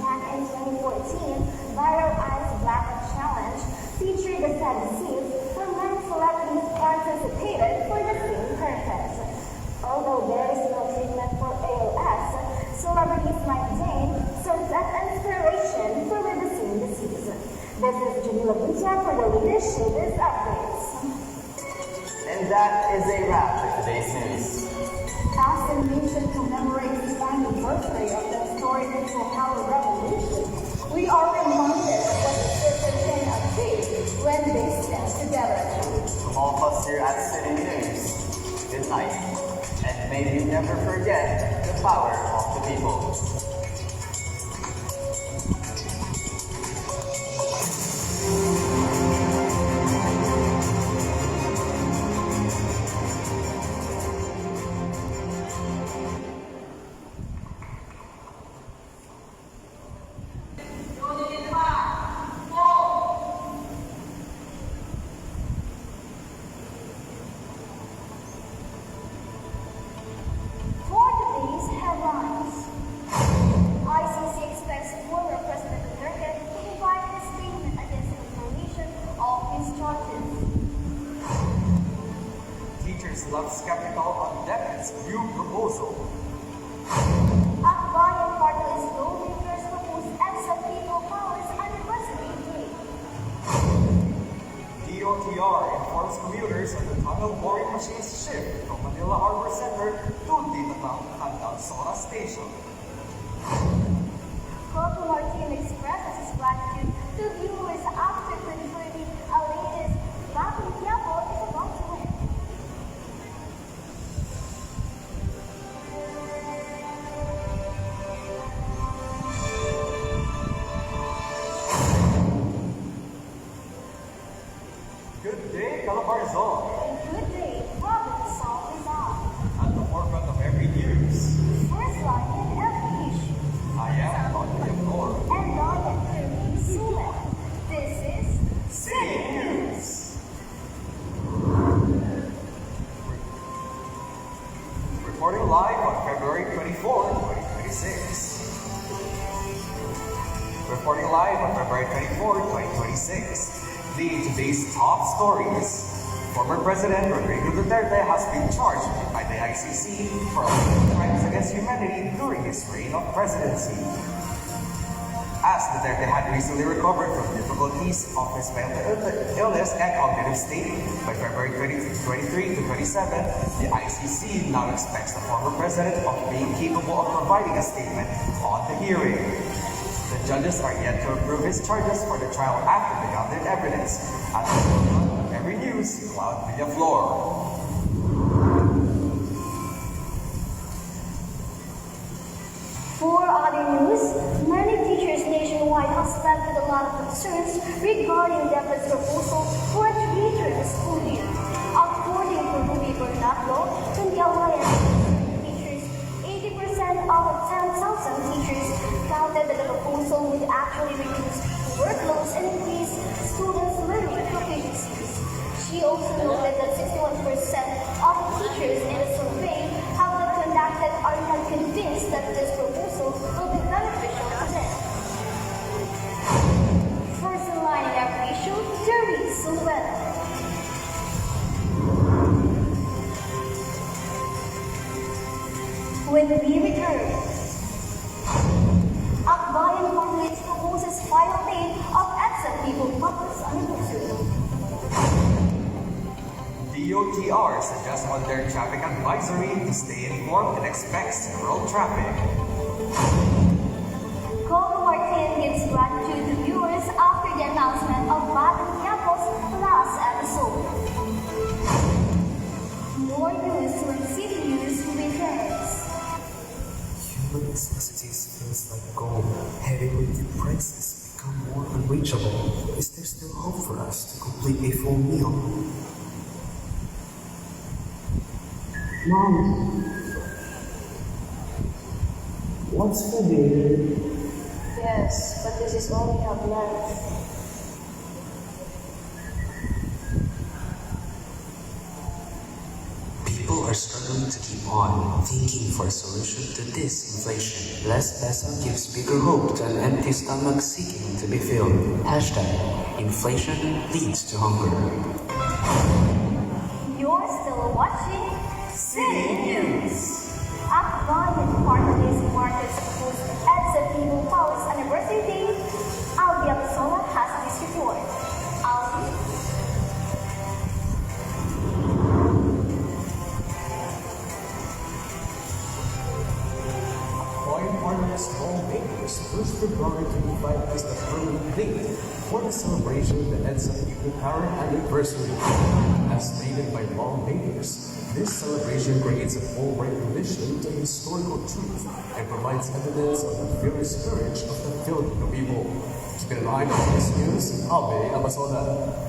Back in 2014, Viral Eyes Blackout Challenge featured the said disease where many celebrities participated for the same purpose. Although there is no treatment for ALS, celebrities like Jane serve as inspiration for the same disease. This is Jamila Bucha for the latest showbiz updates. And that is a wrap for today's news. As the nation commemorates the final birthday of the historic Color Revolution, we are reminded of what the churches can achieve when they stand together. From all of us here at City News, good night. And may you never forget the power of the people. For today's headlines, ICC expects former President Duterte to provide a statement against the information of his charges. Teachers left skeptical on DepEd's new proposal. Akbayan Party List lawmakers propose EDSA People Powers Anniversary Day. DOTR informs commuters of the tunnel boring machine's shift from Manila Harbor Center to Ditatang Hanggang Sora Station. Coco Martin expresses his gratitude to viewers after confirming a latest Batang Quiapo is about to win. Good day, Calabarzon! Good day, province of Rizal. At the forefront of every news, First line in every issue. I am on the floor. And I am Kirby Sula. This is City News. Reporting live on February 24, 2026. Reporting live on February 24, 2026. Leading today's top stories. Former President Rodrigo Duterte has been charged by the ICC for crimes against humanity during his reign of presidency. As Duterte had recently recovered from difficulties of his mental illness and cognitive state, by February 23 to 27, the ICC now expects the former president of being capable of providing a statement on the hearing. The judges are yet to approve his charges for the trial after the gathered evidence. At the every news, Cloud Villaflor. For other news, many teachers nationwide have met with a lot of concerns regarding DepEd's proposal for a 3-term school year. According to Ruby Bernardo from the Alliance of Teachers, 80% of 10,000 teachers counted that the proposal would actually reduce workloads and increase students' learning proficiencies. She also noted that 61% of teachers in the survey have been conducted are not convinced that this proposal will be beneficial to them. First in line in every issue, Jerry Silvera. When we return, Akbayan Congress proposes final date of EDSA People Powers Anniversary. DOTR suggests on their traffic advisory to stay informed and expects road traffic. Coco Martin gives gratitude to viewers after the announcement of Batang Quiapo's last episode. More news when City News returns. Human necessities feels like gold. Heavy prices become more unreachable. Is there still hope for us to complete a full meal? Mom, what's for dinner? Yes, but this is all we have left. People are struggling to keep on, thinking for a solution to this inflation. Less peso gives bigger hope to an empty stomach seeking to be filled. Hashtag, inflation leads to hunger. You're still watching City News. At Ryan Marketplace Markets host EDSA People Power's Anniversary Day, Albi Abasola has this report. Albi? Harness Small Makers, 1st February 25 is the permanent date for the celebration of the EDSA People Power Anniversary. As stated by lawmakers, this celebration creates a full recognition to historical truth and provides evidence of the fearless courage of the Filipino people. Keep an eye on this news, Abe Abasola.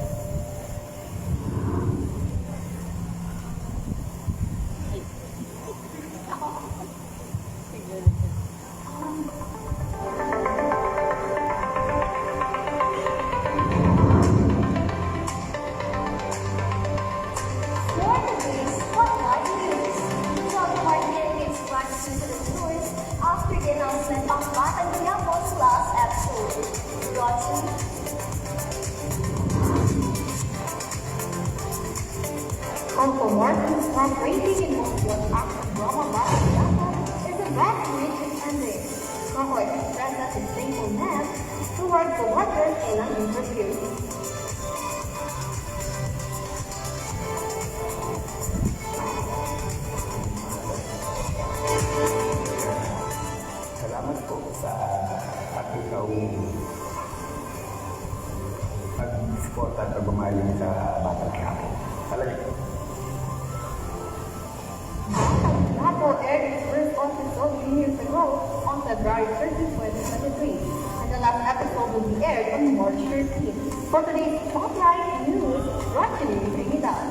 Uncle Martin's top rating in most action drama Batang Quiapo is a vaccination ending. Cohort expresses its thankfulness towards the workers in an interview. Salamat po sa pag-ikawing pag-support at pag-umaling sa Batang Quiapo. Talaga po. Batang Quiapo aired its first episode 3 years ago on February 13, 2023, and the last episode will be aired on March 13. For today's Spotlight News, Rachel Trinidad.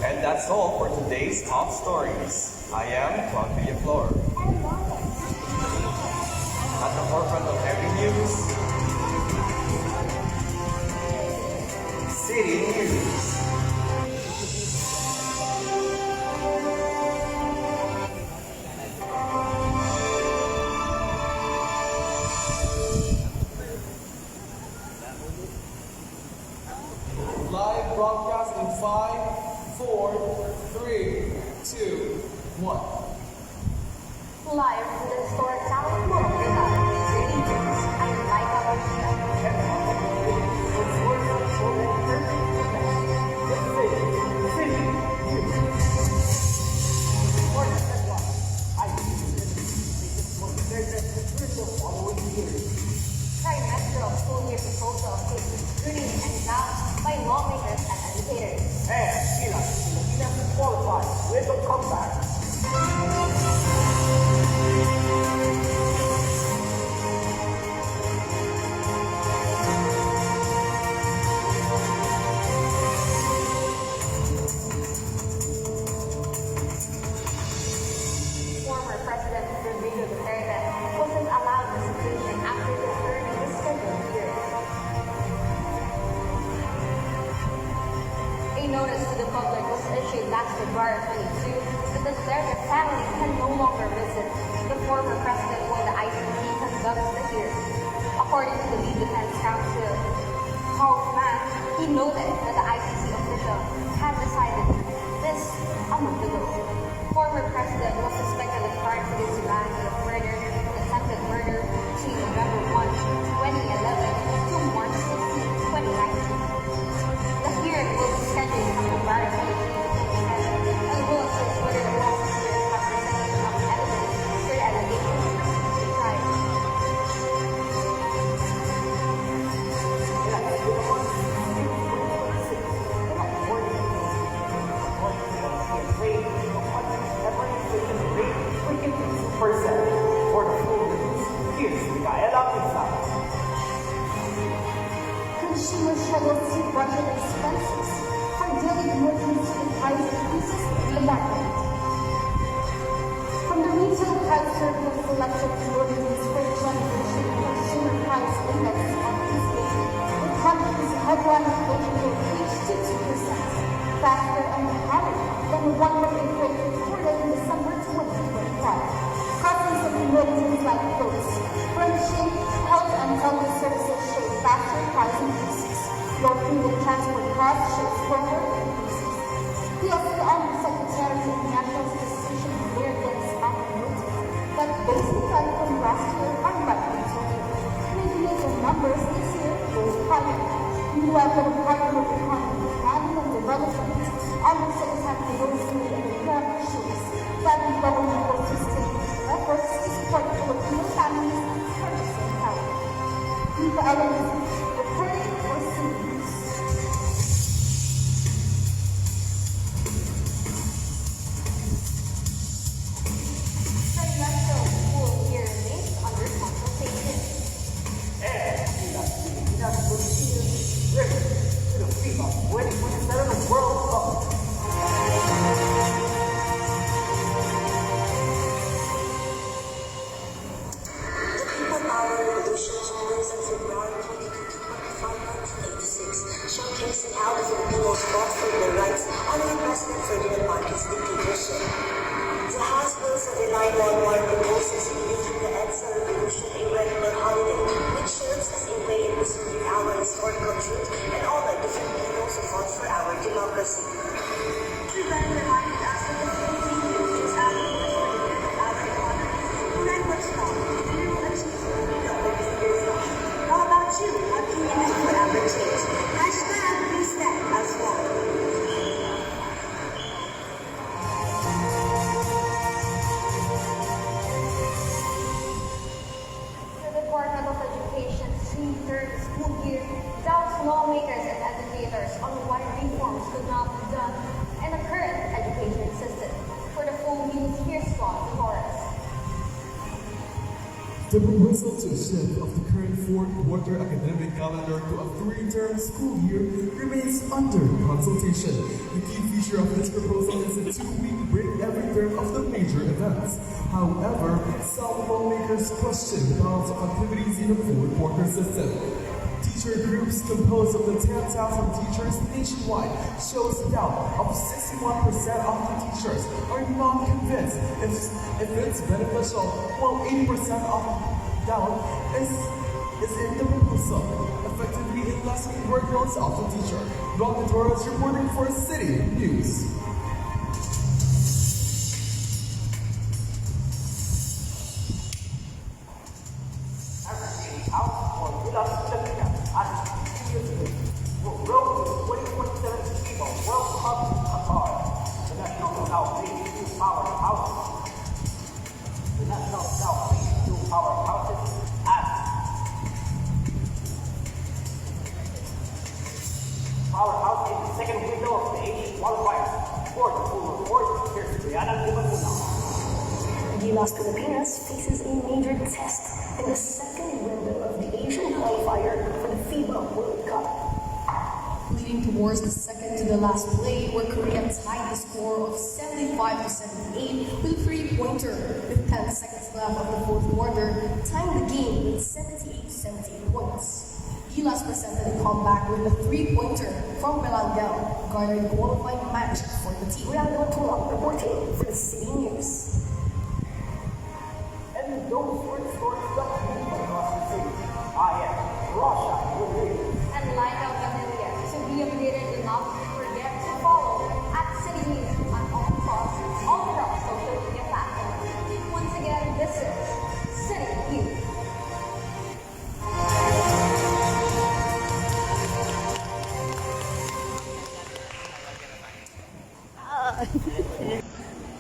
And that's all for today's top stories. I am Juan Villaflor. At the forefront of every news, City News. Live broadcast in 5, 4, 3, 2, 1. Live from the historic town of Moronga, City News. I'm Laika Garcia. Trimester of school year proposal is screened and examined by lawmakers and educators. And Pilipinas qualified with a comeback. Former President Rodrigo Duterte wasn't allowed visitation after returning the scheduled hearing. A notice to the public was issued last February 22 that the Duterte family can no longer visit the former president when the ICC conducts the hearing. According to the lead defense counsel, Kaufman, he noted that the ICC official had decided this a month ago. Former president was suspected of prior to his demand of murder and attempted murder between November 1 budget expenses, from daily emergency to the price increases in the market. From the retail price surplus selected commodities for transition consumer price index on Tuesday, the country's headline inflation rate reached 2%, faster and higher than the 1% rate recorded in December 2025. Costs of commodities like clothes, furnishing, health and health services showed faster price increases, while food and transport costs showed slower increases. PSC Undersecretary of National Statistics Blair Dennis noted that basic data from last year are likely to reveal the numbers this year will higher. Meanwhile, the Department of Economy, Planning and Development, Undersecretary Rosemary and the shows that the government will sustain efforts to support Filipino families' purchasing power. Lisa Ellis, reporting for CNews. Presidential school year remains under consultation. People Power Revolution tours on February 22 to 25, 1986, showcasing how the Filipinos fought for their rights under President Ferdinand Marcos' dictatorship. The House Bills of the 911 proposes making the EDSA Revolution a regular holiday, which serves as a way in preserving our historical truth and honor the Filipinos who fought for our democracy. The event reminded us that the Philippine youth is our leader of our democracy. Who let what's wrong? We will achieve freedom that is years long. How about you? What can you do for our change? Hashtag we stand as one. The Department of Education's three-term school year doubts lawmakers and educators on why reforms could not be done in the current education system. For the full news, here's Ron Dolores. The proposal to shift of the current fourth-quarter academic calendar to a three-term school year remains under consultation. The key feature of this proposal is a two-week break every term of the major events. However, some lawmakers question the balance of activities in a four-quarter system. Teacher groups composed of the 10,000 teachers nationwide shows doubt of 61% of the teachers are not convinced if it's beneficial, while 80% of doubt is in the proposal, effectively lessening workloads of the teacher. Ron Torres reporting for City News. Powerhouse in the second window of the 80 qualifiers. For the full report, here's Brianna Limanuna. Gilas Pilipinas faces a major test in the second window of the Asian qualifier for the FIBA World Cup. Leading towards the second to the last play, where Korea tied the score of 75 to 78 with a three-pointer. With 10 seconds left of the fourth quarter, tying the game with 78 to 78 points. Gilas presented a comeback with a three-pointer from Belangel, garnered a qualifying match for the team. Brianna Limanuna reporting for the City News. And those were the stories that moved across the city. I am Rasha Rodriguez. And Laika Gavilia. To be updated, do not forget to follow at City News on all across social media platforms. Once again, this is City News.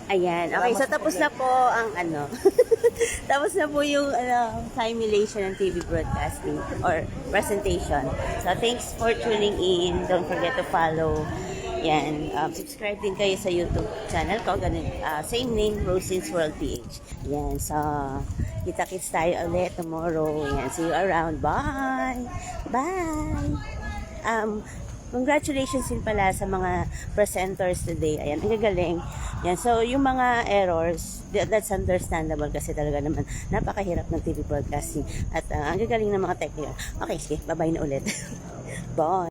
Ayan. Okay, so tapos na po ang tapos na po yung simulation ng TV broadcasting or presentation. So thanks for tuning in. Don't forget to follow. Yan. Subscribe din kayo sa YouTube channel ko. Ganun, same name, Rosin's World PH. Yan. So, kita-kits tayo ulit tomorrow. Yan. See you around. Bye! Bye! congratulations din pala sa mga presenters today. Ayan, ang gagaling. Yan, so yung mga errors, that's understandable kasi talaga naman napakahirap ng TV broadcasting. At ang gagaling ng mga technical. Okay, sige, bye-bye na ulit. Bye!